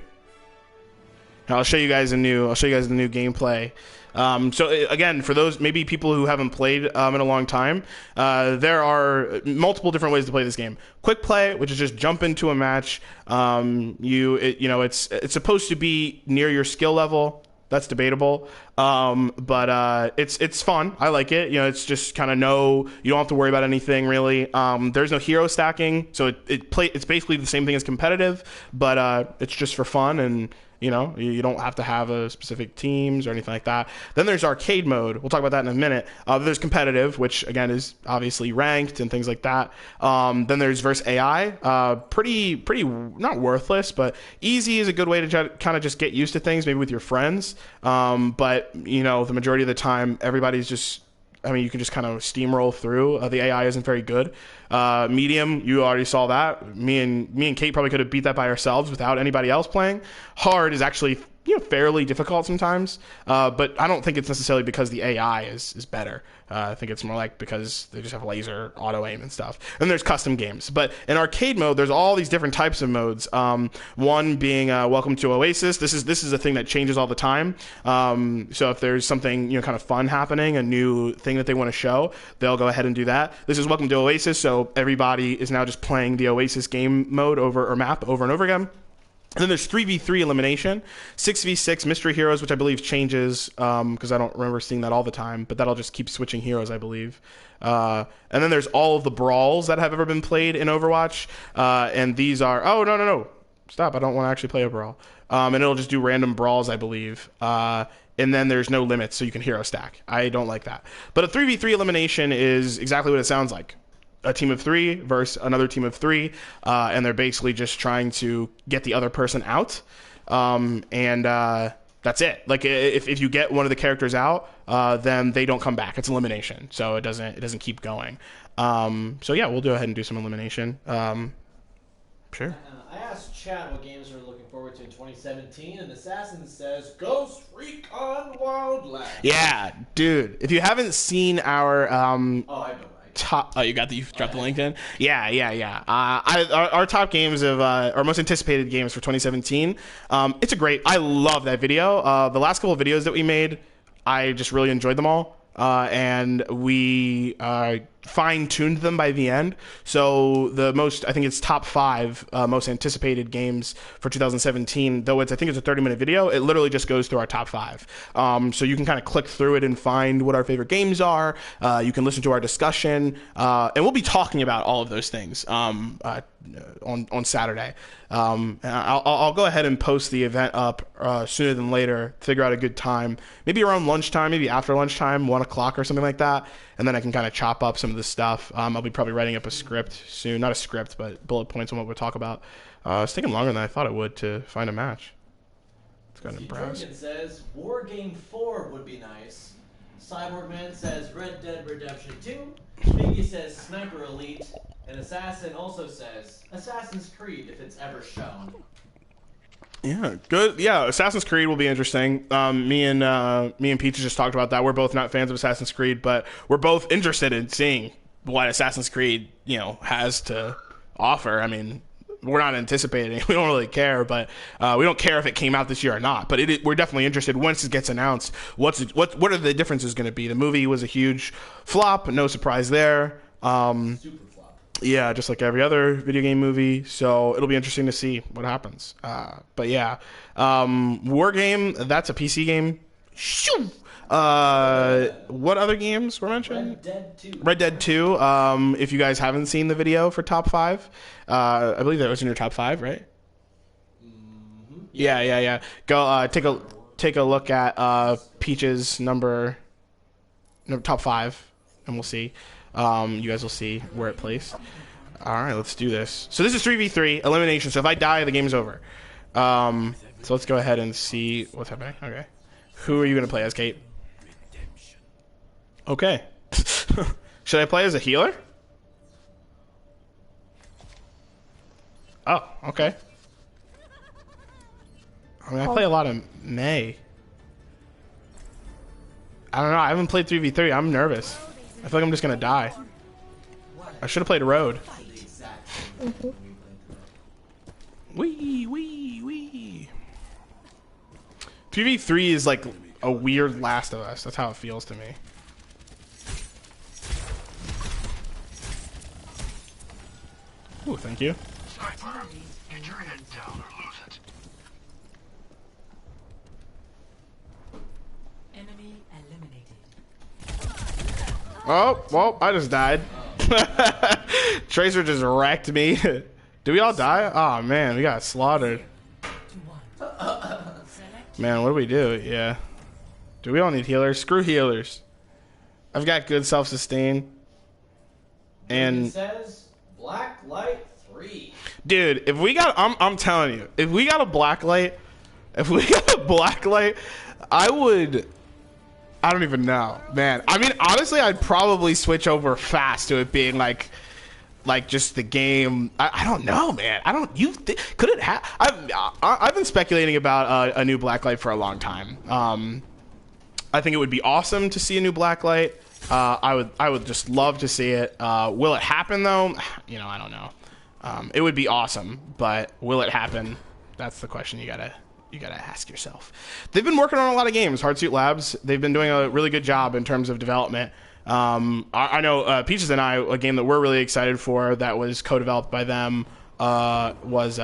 I'll show you guys the new gameplay. So again, for those maybe people who haven't played in a long time, there are multiple different ways to play this game. Quick play, which is just jump into a match. It's supposed to be near your skill level. That's debatable, but it's fun. I like it. It's just kind of you don't have to worry about anything really. There's no hero stacking, so it's basically the same thing as competitive, but it's just for fun, and you don't have to have a specific teams or anything like that. Then there's arcade mode. We'll talk about that in a minute. There's competitive, which again is obviously ranked and things like that. Then there's versus AI. Pretty not worthless, but easy is a good way to kind of just get used to things, maybe with your friends. But the majority of the time, everybody's just. You can just kind of steamroll through. The AI isn't very good. Medium, you already saw that. Me and Kate probably could have beat that by ourselves without anybody else playing. Hard is actually fairly difficult sometimes, but I don't think it's necessarily because the AI is better. I think it's more like because they just have laser auto aim and stuff. And there's custom games, but in arcade mode, there's all these different types of modes. One being Welcome to Oasis. This is a thing that changes all the time. So if there's something kind of fun happening, a new thing that they want to show, they'll go ahead and do that. This is Welcome to Oasis, so everybody is now just playing the Oasis game mode map over and over again. And then there's 3v3 elimination, 6v6 mystery heroes, which I believe changes because I don't remember seeing that all the time, but that'll just keep switching heroes, I believe. And then there's all of the brawls that have ever been played in Overwatch, and these are... Oh, no. Stop. I don't want to actually play a brawl. And it'll just do random brawls, I believe. And then there's no limits, so you can hero stack. I don't like that. But a 3v3 elimination is exactly what it sounds like. A team of 3 versus another team of 3, and they're basically just trying to get the other person out. That's it. Like if you get one of the characters out, then they don't come back. It's elimination, so it doesn't keep going. So yeah, we'll go ahead and do some elimination. Sure. I asked chat what games we're looking forward to in 2017, and Assassin says Ghost Recon Wildlands. Yeah, dude. If you haven't seen our Oh, I know. top, you dropped the link in. Yeah. Our top games of our most anticipated games for 2017. It's a great. I love that video. The last couple of videos that we made, I just really enjoyed them all. And we fine-tuned them by the end. So I think it's top 5 most anticipated games for 2017. Though I think it's a 30-minute video. It literally just goes through our top 5. So you can kind of click through it and find what our favorite games are. You can listen to our discussion, and we'll be talking about all of those things on Saturday. I'll go ahead and post the event up sooner than later. Figure out a good time, maybe around lunchtime, maybe after lunchtime, 1 o'clock or something like that, and then I can kind of chop up some of the stuff. I'll be probably writing up a script soon, not a script, but bullet points on what we'll talk about. It's taking longer than I thought it would to find a match. Let's go ahead and browse. Jorgen says War Game 4 would be nice. Cyborg Man says Red Dead Redemption 2. Biggie says Sniper Elite. And Assassin also says Assassin's Creed if it's ever shown. Yeah, good. Yeah, Assassin's Creed will be interesting. Me and Peach just talked about that. We're both not fans of Assassin's Creed, but we're both interested in seeing what Assassin's Creed, has to offer. I mean, we're not anticipating. We don't really care, but we don't care if it came out this year or not. But we're definitely interested once it gets announced. What are the differences going to be? The movie was a huge flop. No surprise there. Super flop. Yeah, just like every other video game movie. So it'll be interesting to see what happens. But yeah, War Game, that's a PC game. Shoo! What other games were mentioned? Red Dead 2. If you guys haven't seen the video for top 5, I believe that was in your top 5, right? Mm-hmm. Yeah. Go take a look at Peach's top 5, and we'll see. You guys will see where it plays. All right, let's do this. So this is 3v3 elimination. So if I die, the game's over. So let's go ahead and see what's happening. Okay, who are you gonna play as, Kate? Okay. Should I play as a healer? Oh, okay. I mean, I play a lot of May. I don't know. I haven't played 3v3. I'm nervous. I feel like I'm just gonna die. I should have played Road. Wee. 3v3 is like a weird Last of Us. That's how it feels to me. Ooh, thank you. Sniper, get your head down or lose it. Enemy eliminated. Oh, well, I just died. Tracer just wrecked me. Did we all die? Oh, man, we got slaughtered. Man, what do we do? Yeah. Do we all need healers? Screw healers. I've got good self-sustain. And... It says Blacklight 3. Dude, if we got... I'm telling you. If we got a Blacklight... I would... I don't even know, man. I mean, honestly, I'd probably switch over fast to it being like just the game. I don't know, man. Could it have? I've been speculating about a new Blacklight for a long time. I think it would be awesome to see a new Blacklight. I would just love to see it. Will it happen though? I don't know. It would be awesome, but will it happen? That's the question you gotta ask yourself. They've been working on a lot of games. Hardsuit Labs, they've been doing a really good job in terms of development. I know Peaches and I, a game that we're really excited for that was co-developed by them was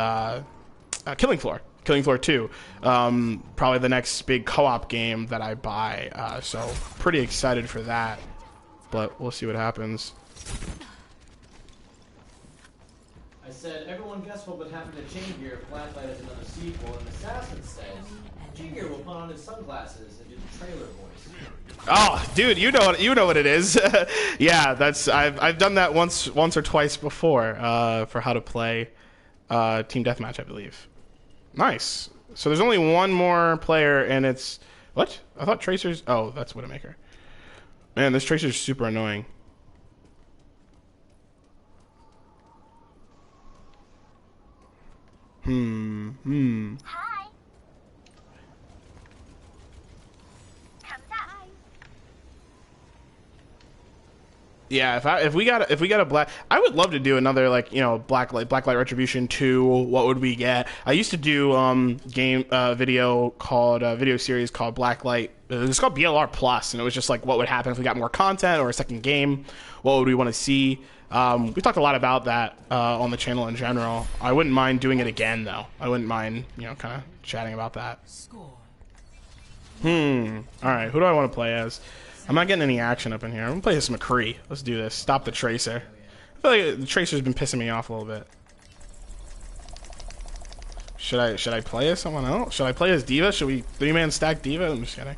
Killing Floor. Killing Floor 2. Probably the next big co-op game that I buy. So pretty excited for that. But we'll see what happens. I I said, everyone guess what would happen to Chaingear if Blacklight has another sequel, and Assassin says, Chaingear will put on his sunglasses and do the trailer voice. Oh, dude, you know what it is. Yeah, I've done that once or twice before for how to play Team Deathmatch, I believe. Nice. So there's only one more player, and it's what? I thought Tracer's. Oh, that's Widowmaker. Man, this Tracer's super annoying. Hi. Yeah, if we got a black, I would love to do another, like, you know, Blacklight Retribution 2. What would we get? I used to do video series called Blacklight. It was called BLR Plus, and it was just like what would happen if we got more content or a second game. What would we want to see? We talked a lot about that on the channel in general. I wouldn't mind doing it again, though. I wouldn't mind, you know, kind of chatting about that. Score. All right, who do I want to play as? I'm not getting any action up in here. I'm gonna play as McCree. Let's do this. Stop the Tracer. I feel like the Tracer's been pissing me off a little bit. Should I play as someone else? Should I play as D.Va? Should we 3-man stack D.Va? I'm just kidding.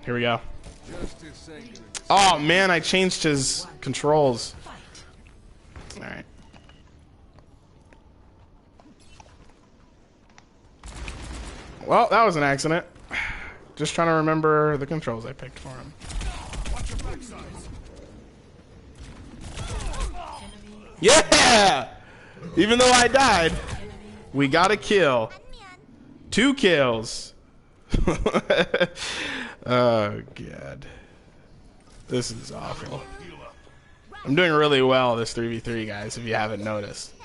Here we go. Oh man, I changed his controls. All right. Well, that was an accident. Just trying to remember the controls I picked for him. Yeah! Even though I died, we got a kill. 2 kills. Oh, God. This is awful. I'm doing really well this 3v3, guys, if you haven't noticed.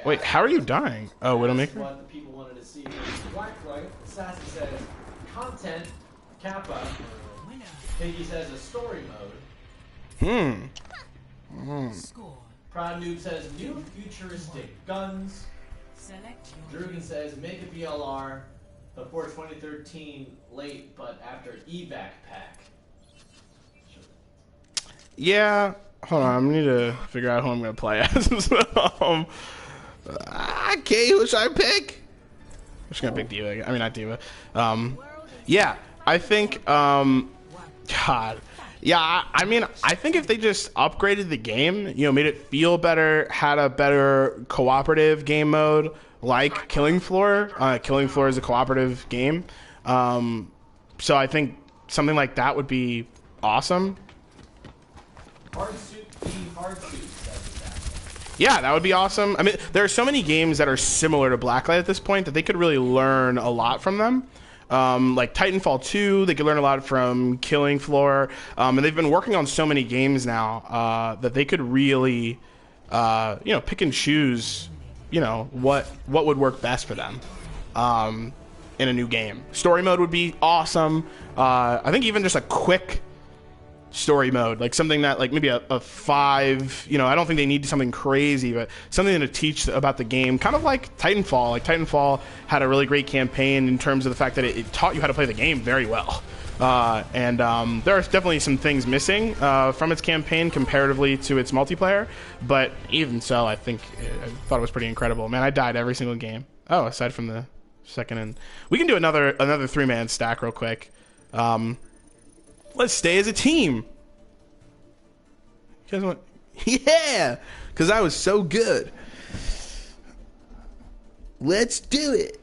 Wait, how are you dying? Oh, Widowmaker? What the people wanted to see. Blacklight, Assassin says, content, Kappa. Pinky says, a story mode. Score. Proud Noob says, new futuristic guns. Select your Drugan says, make a BLR before 2013 late, but after evac pack. Yeah. Hold on, I need to figure out who I'm going to play as. Okay, who should I pick? I'm just going to pick D.Va. I mean, not D.Va. Yeah, I think, God. Yeah, I mean, I think if they just upgraded the game, you know, made it feel better, had a better cooperative game mode, like Killing Floor. Killing Floor is a cooperative game. So I think something like that would be awesome. Hard suit, hard suit. Yeah, that would be awesome. I mean, there are so many games that are similar to Blacklight at this point that they could really learn a lot from them. Like Titanfall 2, they could learn a lot from Killing Floor. And they've been working on so many games now that they could really, you know, pick and choose, you know, what would work best for them in a new game. Story mode would be awesome. I think even just a quick story mode, like something that, like maybe a 5, you know, I don't think they need something crazy, but something to teach about the game, kind of like Titanfall. Like Titanfall had a really great campaign in terms of the fact that it taught you how to play the game very well. And there are definitely some things missing from its campaign comparatively to its multiplayer, but even so, I thought it was pretty incredible. Man, I died every single game. Oh, aside from the second, and we can do another 3-man stack real quick. Let's stay as a team. You guys want? Yeah, because I was so good. Let's do it.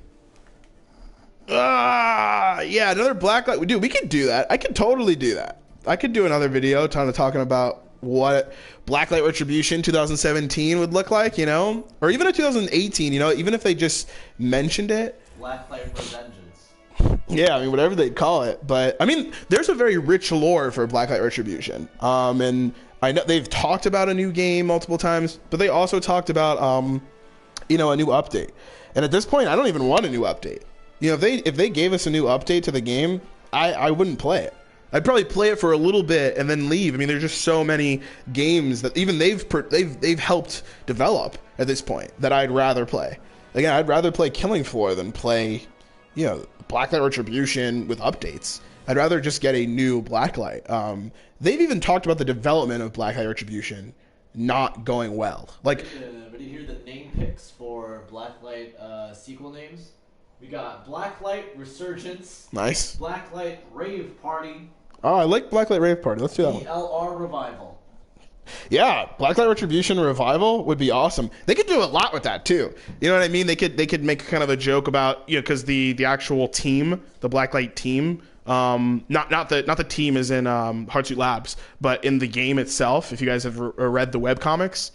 Yeah, another Blacklight. Dude, we could do that. I could totally do that. I could do another video talking about what Blacklight Retribution 2017 would look like, you know, or even a 2018, you know, even if they just mentioned it. Blacklight Revengeance. Yeah, I mean, whatever they'd call it. But, I mean, there's a very rich lore for Blacklight Retribution. And I know they've talked about a new game multiple times, but they also talked about, you know, a new update. And at this point, I don't even want a new update. You know, if they gave us a new update to the game, I wouldn't play it. I'd probably play it for a little bit and then leave. I mean, there's just so many games that even they've helped develop at this point that I'd rather play. Again, I'd rather play Killing Floor than play, you know, Blacklight Retribution with updates. I'd rather just get a new Blacklight. They've even talked about the development of Blacklight Retribution not going well. Like, but do you hear the name picks for Blacklight sequel names? We got Blacklight Resurgence. nice. Blacklight Rave Party. Oh, I like Blacklight Rave Party. Let's do that one. ELR Revival. Yeah, Blacklight Retribution Revival would be awesome. They could do a lot with that too. You know what I mean? They could make kind of a joke about, you know, because the actual team, the Blacklight team, not the team is in Hardsuit Labs, but in the game itself. If you guys have read the webcomics,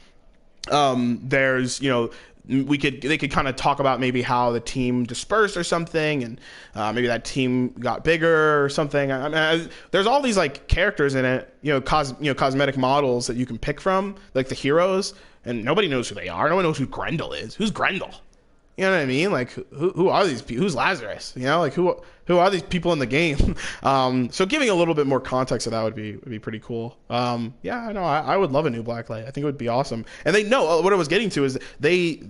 there's, you know, they could kind of talk about maybe how the team dispersed or something, and maybe that team got bigger or something. I mean, there's all these like characters in it, cosmetic models that you can pick from, like the heroes, and nobody knows who they are. No one knows who Grendel is. Who's Grendel? You know what I mean? Like, who are these people? Who's Lazarus? You know, like who are these people in the game? So giving a little bit more context to that would be pretty cool. Yeah, no, I would love a new Blacklight. I think it would be awesome. And they know what I was getting to is they,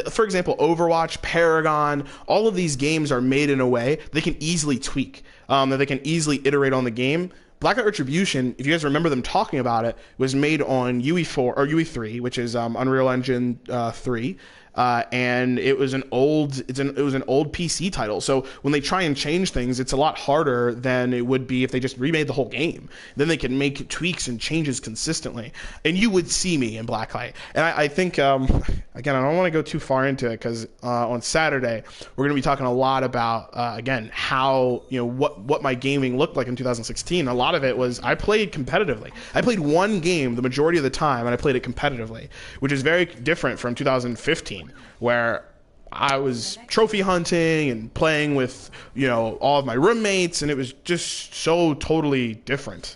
for example, Overwatch, Paragon, all of these games are made in a way they can easily tweak, that they can easily iterate on the game. Blacklight Retribution, if you guys remember them talking about it, was made on UE4 or UE3, which is Unreal Engine 3. And it was an old PC title. So when they try and change things, it's a lot harder than it would be if they just remade the whole game. Then they can make tweaks and changes consistently. And you would see me in Blacklight. And I think, again, I don't want to go too far into it because on Saturday, we're going to be talking a lot about, again, how, what my gaming looked like in 2016. A lot of it was I played competitively. I played one game the majority of the time, and I played it competitively, which is very different from 2015. Where I was trophy hunting and playing with, all of my roommates, and it was just so totally different.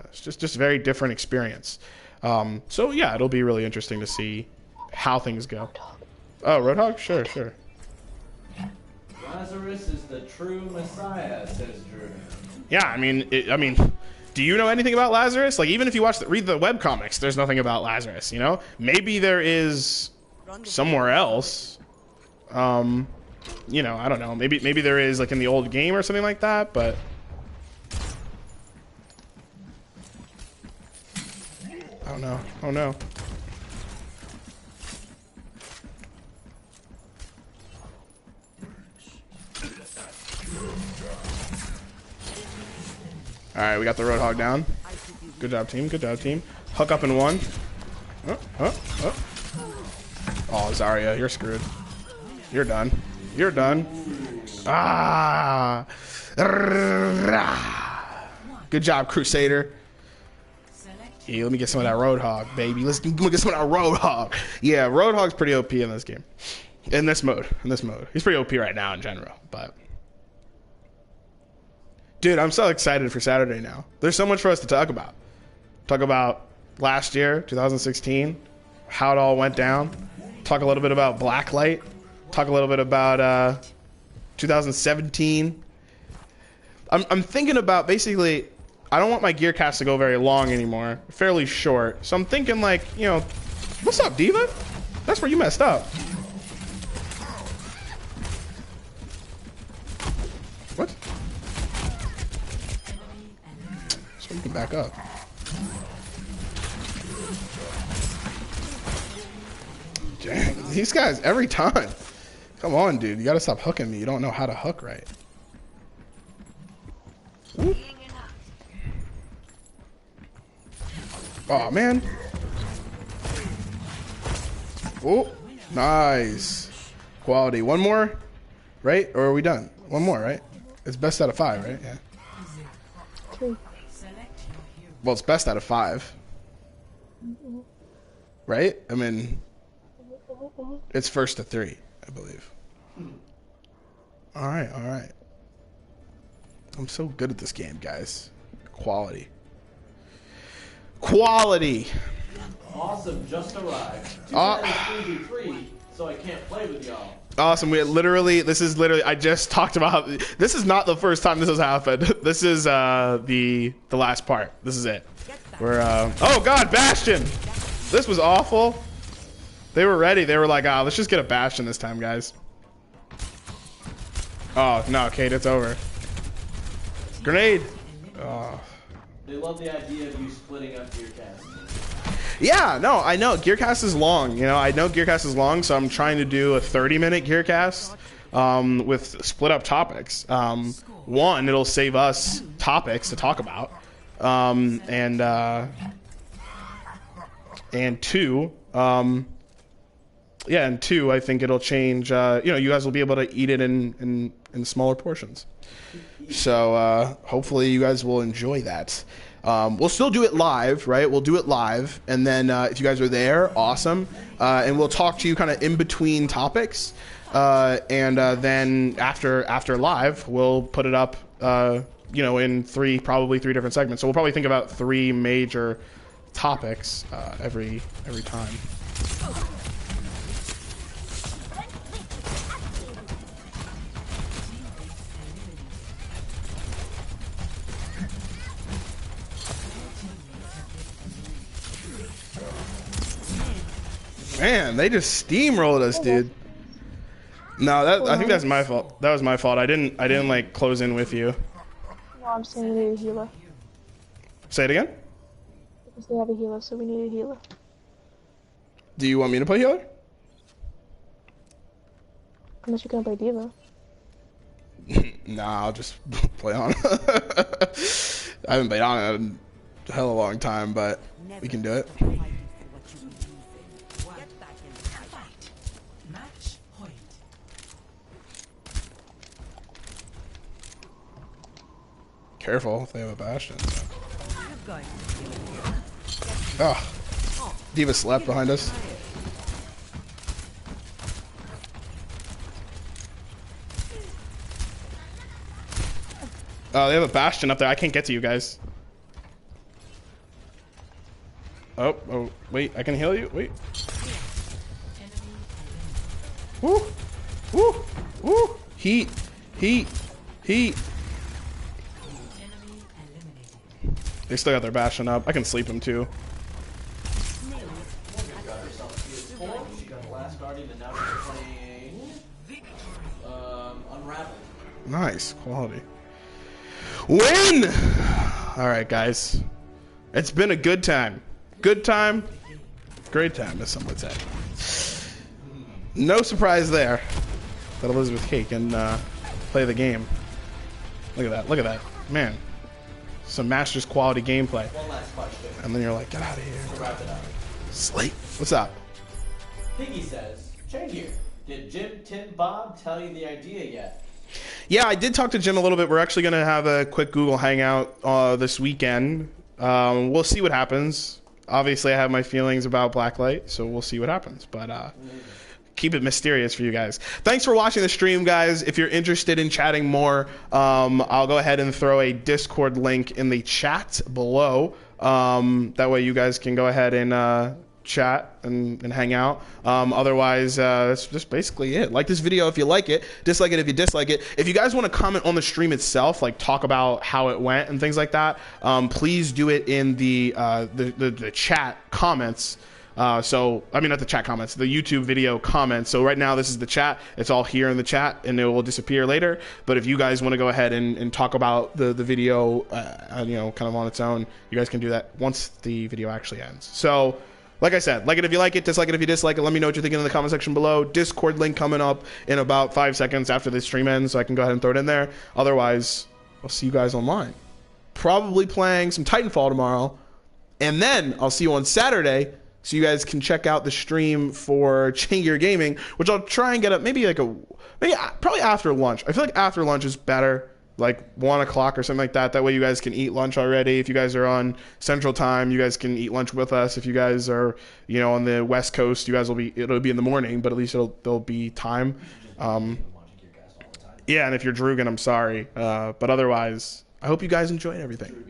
It's just a very different experience. So yeah, it'll be really interesting to see how things go. Oh, Roadhog? Sure. Lazarus is the true Messiah, says Drew. Yeah, I mean, do you know anything about Lazarus? Like, even if you read the webcomics, there's nothing about Lazarus, Maybe there is somewhere else. I don't know. Maybe there is, like, in the old game or something like that, but I don't know. Oh no. Alright, we got the Roadhog down. Good job, team. Hook up in one. Oh, Zarya, you're screwed. You're done. Ah! Good job, Crusader. Yeah, let me get some of that Roadhog, baby. Let's get some of that Roadhog. Yeah, Roadhog's pretty OP in this game. In this mode. He's pretty OP right now in general, but dude, I'm so excited for Saturday now. There's so much for us to talk about. Talk about last year, 2016, how it all went down. Talk a little bit about Blacklight. Talk a little bit about 2017. I'm thinking about, basically, I don't want my GearCast to go very long anymore. Fairly short. So I'm thinking, like, what's up, Diva? That's where you messed up. What? So you can back up. Dang, these guys every time. Come on, dude. You gotta stop hooking me. You don't know how to hook right. Ooh. Oh, man. Oh, nice. Quality. One more, right? Or are we done? One more, right? It's best out of 5, right? Yeah. 3. Well, it's best out of 5. Right? I mean, it's first to 3, I believe. All right. I'm so good at this game, guys. Quality. Awesome, just arrived. Too bad it's 3v3, so I can't play with y'all. Awesome. This is literally, I just talked about, this is not the first time this has happened. This is the last part. This is it. We're, oh God, Bastion. This was awful. They were ready. They were like, let's just get a Bastion this time, guys. Oh, no, Kate, it's over. Grenade. They love the idea of you splitting up GearCast. Yeah, no, I know. GearCast is long. You know, I know GearCast is long, so I'm trying to do a 30-minute GearCast with split up topics. One, it'll save us topics to talk about. And two, yeah, and two, I think it'll change. You know, you guys will be able to eat it in smaller portions. So hopefully you guys will enjoy that. We'll still do it live, right? We'll do it live, and then if you guys are there, awesome. And we'll talk to you kind of in between topics, and then after live, we'll put it up, you know, in probably three different segments. So we'll probably think about 3 major topics every time. Man, they just steamrolled us, dude. No, I think that's my fault. That was my fault. I didn't like close in with you. No, I'm saying we need a healer. Say it again? Because they have a healer, so we need a healer. Do you want me to play healer? Unless you're gonna play Diva. Nah, I'll just play on. I haven't played on in a hell of a long time, but we can do it. Careful if they have a bastion. Oh, Diva slept behind us. Oh, they have a bastion up there. I can't get to you guys. Oh, wait, I can heal you. Wait. Woo, woo, woo. Heat. They still got their bastion up. I can sleep them too. She got the last guardian, and now she's playing Unravel. Nice quality. Win! Alright, guys. It's been a good time. Good time. Great time, as some would say. No surprise there that Elizabeth K can play the game. Look at that. Look at that. Man. Some Masters quality gameplay. One last question. And then you're like, get out of here. To wrap it up. Slate. What's up? Piggy says, Chaingear, did Jim, Tim, Bob tell you the idea yet? Yeah, I did talk to Jim a little bit. We're actually going to have a quick Google Hangout this weekend. We'll see what happens. Obviously, I have my feelings about Blacklight, so we'll see what happens. But keep it mysterious for you guys. Thanks for watching the stream, guys. If you're interested in chatting more, I'll go ahead and throw a Discord link in the chat below. That way you guys can go ahead and chat and hang out. Otherwise, that's just basically it. Like this video if you like it, dislike it if you dislike it. If you guys want to comment on the stream itself, like talk about how it went and things like that, please do it in the chat comments. So, I mean, not the chat comments, the YouTube video comments. So right now, this is the chat. It's all here in the chat, and it will disappear later. But if you guys want to go ahead and talk about the video, you know, kind of on its own, you guys can do that once the video actually ends. So, like I said, like it if you like it, dislike it if you dislike it. Let me know what you're thinking in the comment section below. Discord link coming up in about 5 seconds after this stream ends, so I can go ahead and throw it in there. Otherwise, I'll see you guys online. Probably playing some Titanfall tomorrow. And then I'll see you on Saturday, so you guys can check out the stream for Chaingear Gaming, which I'll try and get up maybe probably after lunch. I feel like after lunch is better, like 1 o'clock or something like that. That way you guys can eat lunch already. If you guys are on Central Time, you guys can eat lunch with us. If you guys are, you know, on the West Coast, it'll be in the morning, but at least there'll be time. Yeah, and if you're Drugan, I'm sorry. But otherwise, I hope you guys enjoyed everything.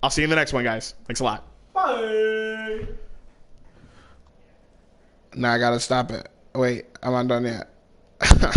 I'll see you in the next one, guys. Thanks a lot. Bye. Now I gotta stop it. Wait, I'm not done yet.